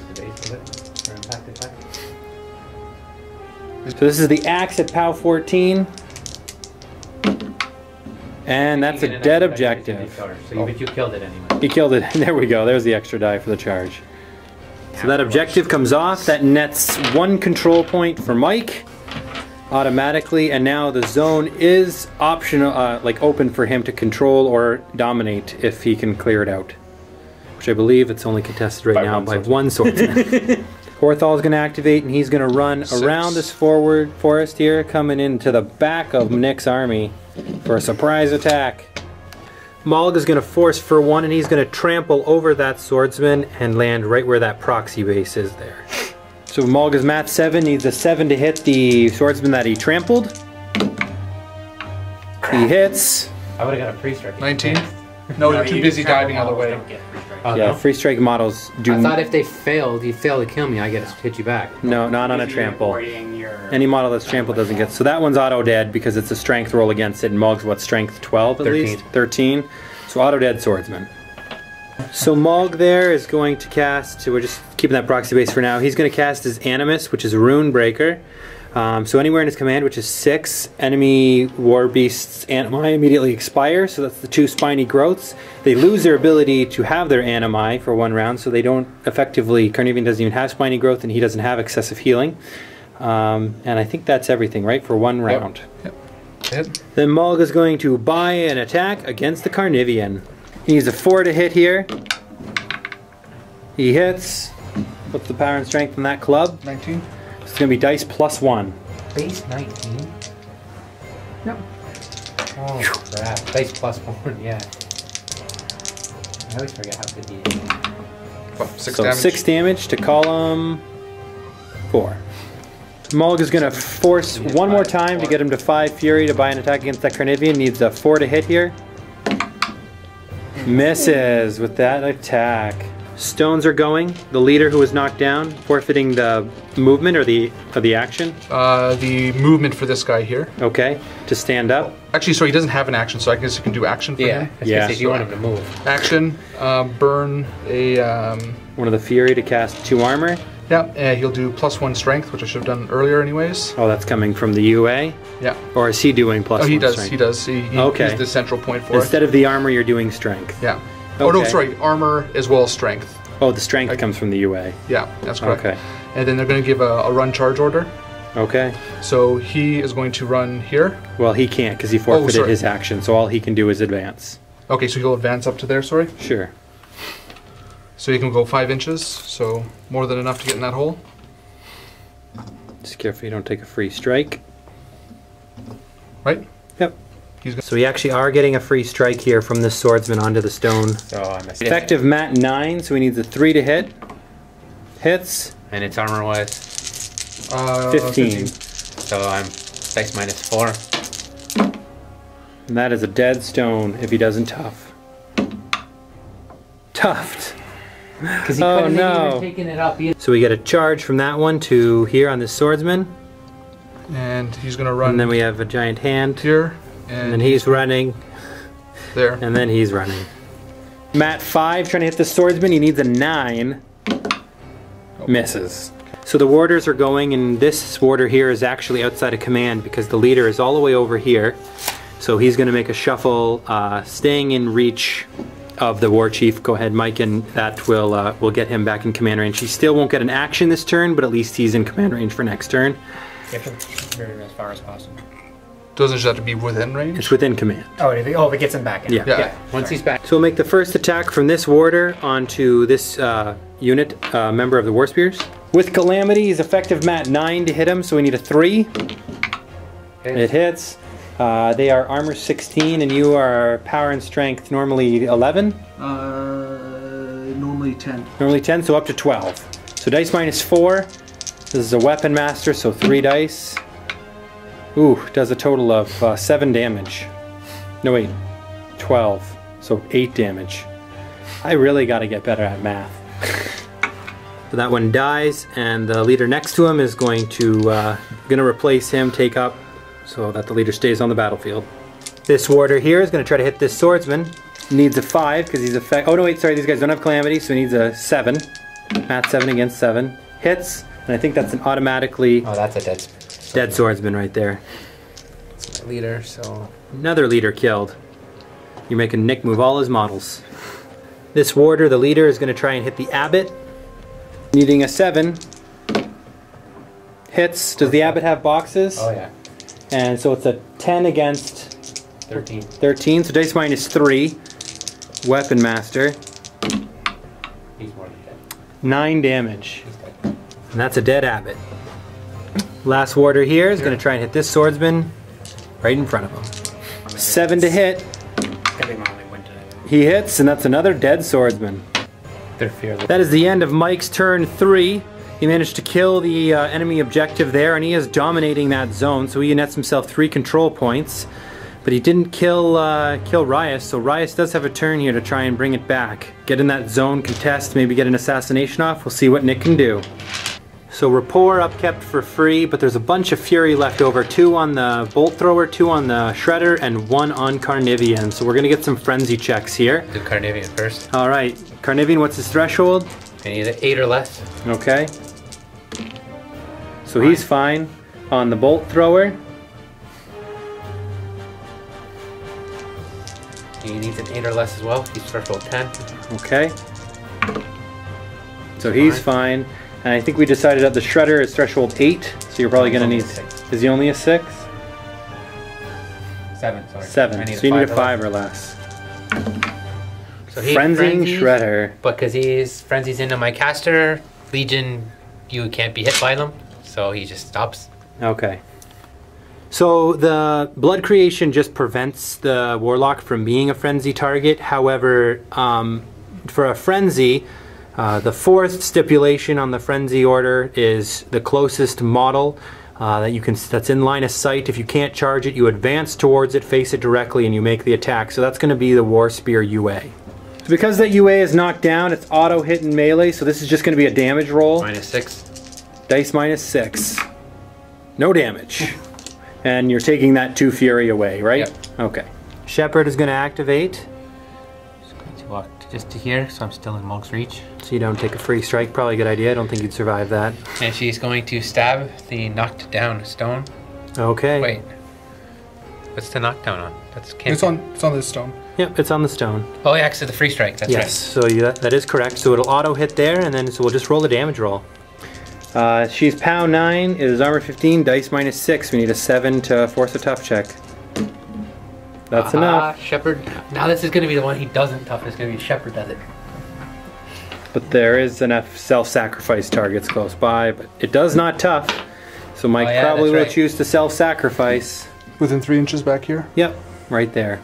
So this is the axe at POW 14. And that's a dead objective. But you killed it anyway. He killed it. There we go. There's the extra die for the charge. So that objective comes off. That nets 1 control point for Mike automatically. And now the zone is optional, like open for him to control or dominate if he can clear it out. Which I believe it's only contested right now by 1 swordsman. Horthal is going to activate and he's going to run around this forward forest here, coming into the back of Nick's army for a surprise attack. Malg is going to force for 1 and he's going to trample over that swordsman and land right where that proxy base is there. So Malg is mat 7, needs a 7 to hit the swordsman that he trampled. He hits. I would have got a free strike. 19? No, you're too busy diving out of the way. Yeah, free strike models do I thought if they failed, you fail to kill me, I get to hit you back. no, not on a trample. Any model that's trampled doesn't get. So that one's auto dead because it's a strength roll against it. And Malg's what, strength 12 at 13. least? 13. So auto dead swordsman. So Malg there is going to cast, so we're just keeping that proxy base for now. He's going to cast his Animus, which is a Rune Breaker. So anywhere in his command, which is 6, enemy war beasts' animi immediately expire. So that's the 2 spiny growths. They lose their ability to have their animi for 1 round, so they don't effectively. Carnivian doesn't even have spiny growth, and he doesn't have excessive healing. And I think that's everything, right, for 1 round. Hit. Then Malg is going to buy an attack against the Carnivian. He needs a 4 to hit here. He hits. What's the power and strength on that club? 19. It's going to be dice plus 1. Base 19? No. Oh crap. Base plus 1, yeah. I always forget how good he is. 6 So damage. 6 damage to column 4. Mulg is going to force one more time to get him to 5 Fury to buy an attack against that Carnivean. Needs a 4 to hit here. Misses with that attack. Stones are going. The leader who was knocked down, forfeiting the movement or the action. The movement for this guy here. Okay, to stand up. Actually, sorry, he doesn't have an action, so I guess you can do action for him. Yeah. If you want him to move. Action, burn a... One of the Fury to cast 2 armor. yeah, he'll do +1 strength, which I should have done earlier anyways. Oh, that's coming from the UA? Yeah. Or is he doing +1 Oh, he does, strength? he does. Okay. He's the central point for Instead of the armor, you're doing strength. it. Yeah. Oh, no, Okay. sorry, armor as well as strength. Oh, the strength comes from the UA. Yeah, that's correct. Okay. And then they're going to give a run charge order. Okay. So he is going to run here. Well, he can't because he forfeited sorry. his action, so all he can do is advance. Okay, so he'll advance up to there, sorry. Sure. So he can go 5 inches, so more than enough to get in that hole. Just careful you don't take a free strike. Right? Yep. He's going So we actually are getting a free strike here from this swordsman onto the stone. So I'm Effective mat 9, so he needs a 3 to hit. Hits. And its armor was. 15. So I'm dice -4. And that is a dead stone if he doesn't tough. Tuffed. Because he Oh, couldn't have no. even taken it up either. So we get a charge from that one to here on this swordsman. And he's going to run And then we have a giant hand. here. And then he's running. there. And then he's running. Mat 5 trying to hit the swordsman. He needs a 9. Misses. So the warders are going, and this warder here is actually outside of command because the leader is all the way over here. So he's going to make a shuffle, staying in reach of the war chief. Go ahead, Mike, and that will get him back in command range. He still won't get an action this turn, but at least he's in command range for next turn. Get them very as far as possible. Doesn't just have to be within range. It's within command. Oh, if it gets him back in. Yeah. Yeah. Yeah, once he's back. So we'll make the first attack from this warder onto this unit, member of the War Spears. With Calamity, he's effective mat 9 to hit him, so we need a 3. It hits. They are armor 16, and you are power and strength normally 11? Normally 10. Normally 10, so up to 12. So dice -4. This is a weapon master, so 3 dice. Ooh, does a total of 7 damage. No, wait, 12. So 8 damage. I really got to get better at math. So that one dies, and the leader next to him is going to replace him, take up, so that the leader stays on the battlefield. This warder here is going to try to hit this swordsman. Needs a 5 because he's oh no, wait, sorry, these guys don't have Calamity, so he needs a 7. Mat 7 against 7. Hits, and I think that's an automatically Oh, that's a dead swordsman right there. It's my leader, so. Another leader killed. You're making Nick move all his models. This warder, the leader, is going to try and hit the abbot. Needing a 7. Hits. Does the abbot have boxes? Oh, yeah. And so it's a 10 against 13. 13. So dice -3. Weapon master. He's more than dead. 9 damage. He's dead. And that's a dead abbot. Last warder here is going to try and hit this swordsman right in front of him. 7 to hit. It's gonna be my only win today. He hits, and that's another dead swordsman. They're fearless. That is the end of Mike's turn 3. He managed to kill the enemy objective there, and he is dominating that zone, so he nets himself 3 control points. But he didn't kill Rias, so Rias does have a turn here to try and bring it back. Get in that zone, contest, maybe get an assassination off. We'll see what Nick can do. So rapport upkept for free, but there's a bunch of fury left over. 2 on the bolt thrower, 2 on the shredder, and 1 on Carnivean. So we're gonna get some frenzy checks here. Do Carnivean first. All right, Carnivean, what's his threshold? I need an 8 or less. Okay. So he's fine. On the bolt thrower, He needs an 8 or less as well. He's threshold 10. okay. So he's fine. And I think we decided that the shredder is threshold 8, so you're probably gonna need. Is he only a 6? 7, sorry. 7. I need So you need a 5 5 or less. So he Frenzying frenzies, shredder. But because he's frenzies into my caster, Legion, you can't be hit by them. So he just stops. Okay. So the blood creation just prevents the warlock from being a frenzy target. However, for a frenzy, The fourth stipulation on the frenzy order is the closest model that's in line of sight. If you can't charge it, you advance towards it, face it directly, and you make the attack. So that's going to be the War Spear UA. So because that UA is knocked down, it's auto hit and melee, so this is just going to be a damage roll. -6. Dice -6. No damage. And you're taking that 2 fury away, right? Yep. Okay. Shepherd is going to activate, Just going to walk just to here, so I'm still in Mulk's reach. so you don't take a free strike. Probably a good idea. I don't think you'd survive that. And she's going to stab the knocked down stone. Okay. Wait. What's the knockdown on? Can't It's on this stone. Yep, it's on the stone. Oh yeah, 'cause of the free strike. That's Yes, so that is correct. So it'll auto hit there, and then so we'll just roll the damage roll. She's POW 9, it is armor 15, dice -6. We need a 7 to force a tough check. That's enough. Shepherd. Now this is going to be the one he doesn't tough. It's going to be Shepherd does it. But there is enough self-sacrifice targets close by, but it does not tough. So Mike Oh, yeah, probably that's will right. choose to self-sacrifice. Within 3 inches back here. Yep, right there.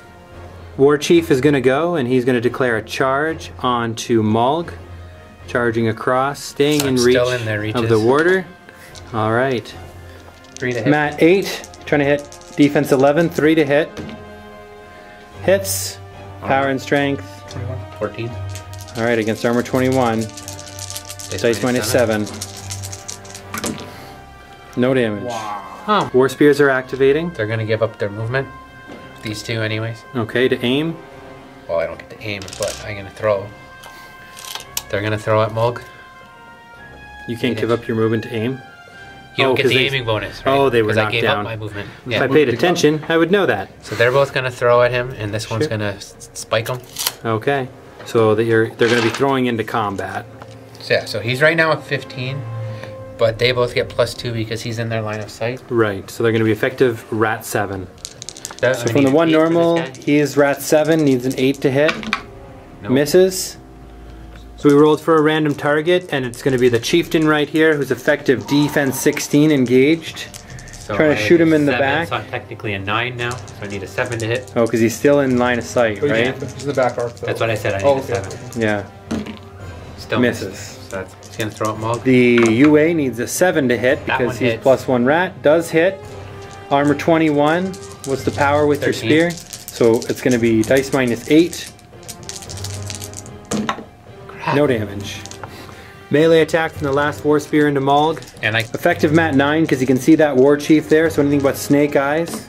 War Chief is going to go, and he's going to declare a charge onto Mulg. Charging across, staying in reach still in their of the reaches. warder. All right. 3 to hit. Matt 8, trying to hit defense 11, 3 to hit. Hits, power and strength. 14. All right, against armor 21. Dice -7. No damage. Huh. War Spears are activating. They're going to give up their movement. These two anyways. Okay, to aim. Well, I don't get to aim, but I'm going to throw. They're going to throw at Mulg. You can't give up your movement to aim. You don't Oh, get 'cause the they- aiming bonus, right? Oh, they were 'Cause I knocked gave down. up my movement. If Yeah. I paid attention, I would know that. So they're both going to throw at him, and this one's Sure. going to spike him. Okay. So they're going to be throwing into combat. So yeah, so he's right now at 15, but they both get +2 because he's in their line of sight. Right. So they're going to be effective rat 7. That- So I from need the one 8 for this normal, guy. he is rat 7, needs an 8 to hit. Nope. Misses. So we rolled for a random target, and it's going to be the chieftain right here, who's effective defense 16, engaged. So trying to I shoot him need in the 7, back. So I'm technically a 9 now, so I need a 7 to hit. Oh, because he's still in line of sight, Oh, right? It's in the back arc though. That's what I said, I need Oh, a okay. 7. Yeah. Still Misses. So that's, he's going to throw at Mulg. The UA needs a 7 to hit That because one he's hits. +1 rat. Does hit. Armor 21. What's the power with your 13. spear? So it's going to be dice -8. No damage. Melee attack from the last War Spear into Mulg. And I Effective Mat 9 because you can see that War Chief there, so anything but Snake Eyes.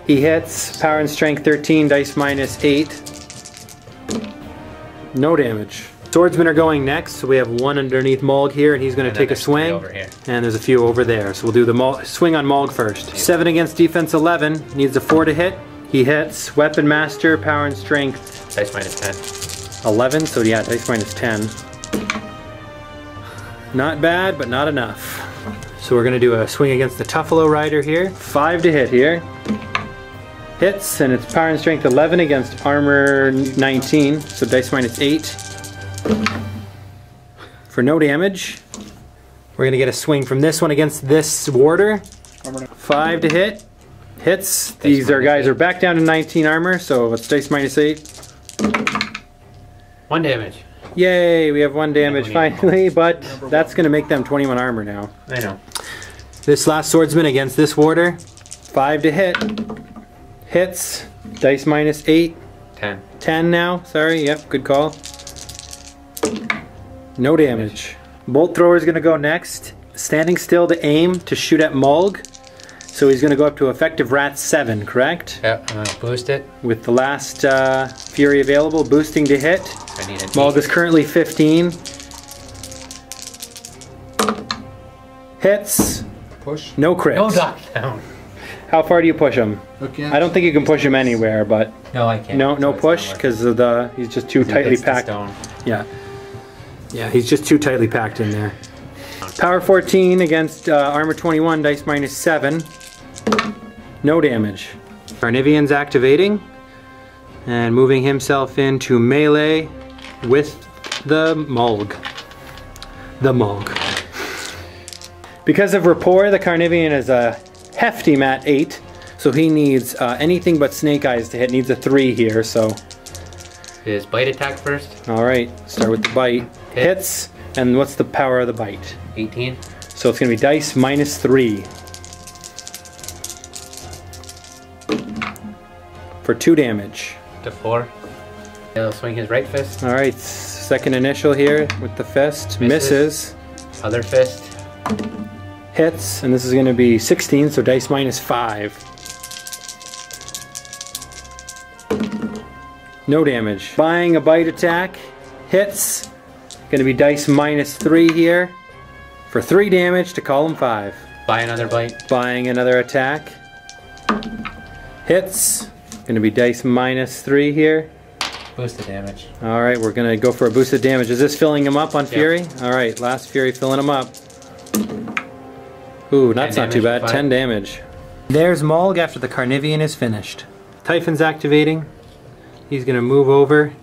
He hits, power and strength 13, dice -8. No damage. Swordsmen are going next, so we have one underneath Mulg here, and he's going to and take then a there's 3 swing. over here. And there's a few over there, so we'll do the swing on Mulg first. 7 against defense 11, needs a 4 to hit. He hits, Weapon Master, power and strength Dice -10. 11, so yeah, dice -10. Not bad, but not enough. So we're gonna do a swing against the Tuffalo Rider here. 5 to hit here. Hits, and it's power and strength 11 against armor 19, so dice -8. For no damage. We're gonna get a swing from this one against this warder. 5 to hit. Hits. These are guys are back down to 19 armor, so it's dice -8. 1 damage. Yay, we have 1 damage Yeah, we need finally, but that's going to make them 21 armor now. I know. This last swordsman against this warder, 5 to hit. Hits, dice -8. 10. 10 now, sorry, yep, good call. No damage. Bolt thrower is going to go next. Standing still to aim to shoot at Mulg. So he's going to go up to effective rat 7, correct? Yeah, I'm gonna boost it. With the last fury available, boosting to hit. I need a Mulg D. is currently 15. Hits. Push. No crits. No knockdown. How far do you push him? Again. I don't think you can push him anywhere, but No, I can't. no So it's push not worth because of the he's just too it. tightly Hits the packed. stone. Yeah, yeah, he's just too tightly packed in there. Power 14 against armor 21, dice -7. No damage. Carnivian's activating and moving himself into melee with the Mulg. The Mulg. Because of rapport, the Carnivian is a hefty mat 8, so he needs anything but Snake Eyes to hit. Needs a 3 here, so His bite attack first. all right, start with the bite. Hits. And what's the power of the bite? 18. So it's going to be dice minus 3. For 2 damage. To 4. He'll swing his right fist. Alright, second initial here with the fist. Misses. Other fist. Hits. And this is going to be 16, so dice minus 5. No damage. Buying a bite attack. Hits. Going to be dice minus 3 here. For 3 damage to column 5. Buy another bite. Buying another attack. Hits. Going to be dice minus 3 here. Boost the damage. Alright, we're going to go for a boosted damage. Is this filling him up on Fury? Alright, last Fury filling him up. Ooh, that's not too bad. 10 damage. There's Mulg after the Carnivean is finished. Typhon's activating. He's going to move over.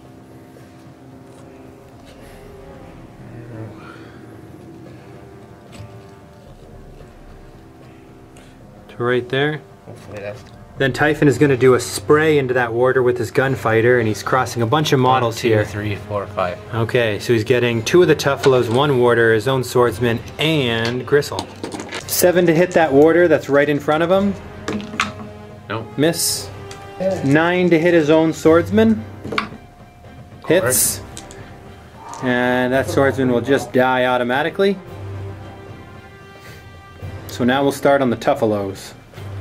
To right there. Hopefully that's... Then Typhon is going to do a spray into that warder with his gunfighter, and he's crossing a bunch of models 1, 2, here. 3, 4, 5. Okay, so he's getting 2 of the Tuffalos, 1 warder, his own swordsman, and Gristle. 7 to hit that warder that's right in front of him. Nope. Miss. 9 to hit his own swordsman. Hits. And that swordsman will just die automatically. So now we'll start on the Tuffalos.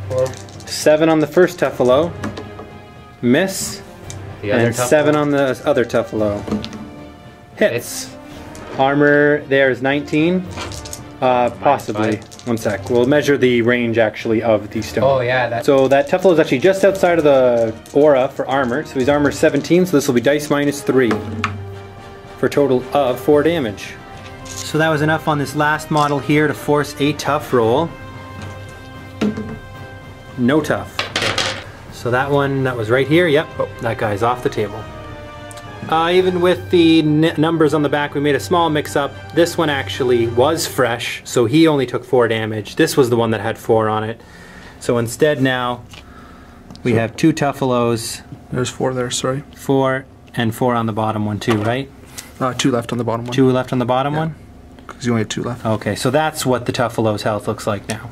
4. 7 on the first Tuffalo. Miss. The other And 7 on the other Tuffalo. Hits. Armor there is 19. Possibly. One sec. We'll measure the range actually of the stone. Oh yeah, that's... So that Tuffalo is actually just outside of the aura for armor. So he's armor 17, so this will be dice minus 3. For a total of 4 damage. So that was enough on this last model here to force a tough roll. No tough. So that one that was right here, yep, that guy's off the table. Even with the numbers on the back, we made a small mix-up. This one actually was fresh, so he only took 4 damage. This was the one that had 4 on it. So instead now, we have 2 Tuffalos. There's 4 there, sorry. 4 and 4 on the bottom one too, right? 2 left on the bottom one. 2 left on the bottom one? Because you only have 2 left. Okay, so that's what the Tuffalo's health looks like now.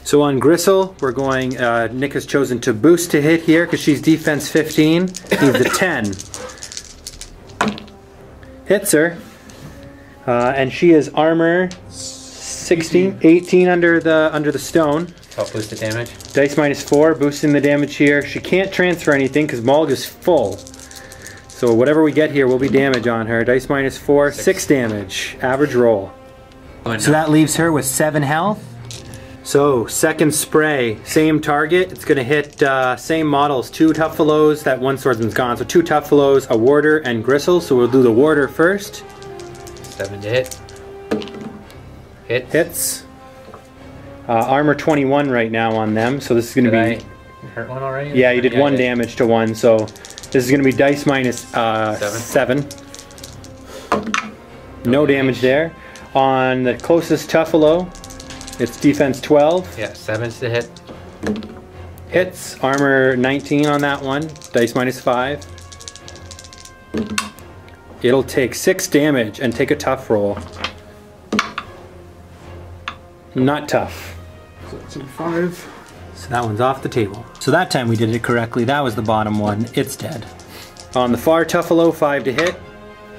So on Gristle, we're going, Nick has chosen to boost to hit here because she's defense 15. He's a 10. Hits her. And she is armor 16, 18 under the stone. Help boost the damage. Dice minus 4, boosting the damage here. She can't transfer anything because Mulg is full. So whatever we get here will be damage on her. Dice minus 4, 6 damage. Average roll. So that leaves her with 7 health. So second spray, same target. It's going to hit same models, 2 Tuffalos. That one swordsman's gone. So 2 Tuffalos, a warder, and Gristle. So we'll do the warder first. 7 to hit. Hits. Armor 21 right now on them. So this is going to be... I hurt one already? Yeah, you did 1 damage to one. So this is going to be dice minus 7. No damage there. On the closest Tuffalo, it's defense 12. Yeah, 7's to hit. Hits. Armor 19 on that one. Dice minus 5. It'll take 6 damage and take a tough roll. Not tough. So that's in 5. So that one's off the table. So that time we did it correctly. That was the bottom one. It's dead. On the far Tuffalo, 5 to hit.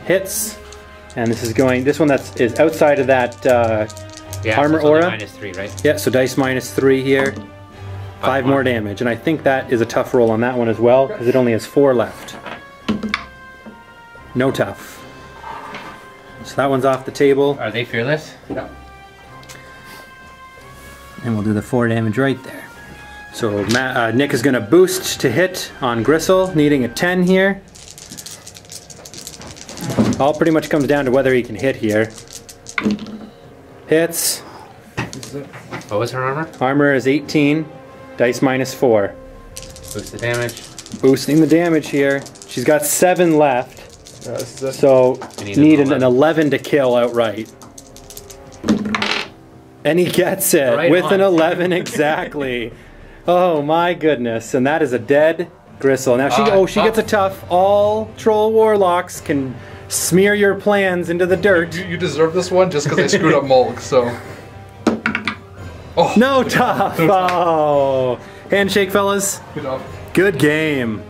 Hits. And this is going, this one is outside of that armor so aura. minus 3, right? Yeah, so dice minus 3 here. 5 more damage. And I think that is a tough roll on that one as well, because it only has 4 left. No tough. So that one's off the table. Are they fearless? Yeah. And we'll do the 4 damage right there. So Nick is going to boost to hit on Gristle, needing a 10 here. All pretty much comes down to whether he can hit here. Hits. What was her armor? Armor is 18. Dice minus 4. Boost the damage. Boosting the damage here. She's got 7 left. So need an 11 to kill outright. And he gets it Right with on. an 11 exactly. Oh my goodness. And that is a dead Gristle. Now she gets a tough. All troll warlocks can smear your plans into the dirt. You deserve this one just because I screwed up Mulg, so. Oh, No tough. Oh. Handshake, fellas. good job. Good game.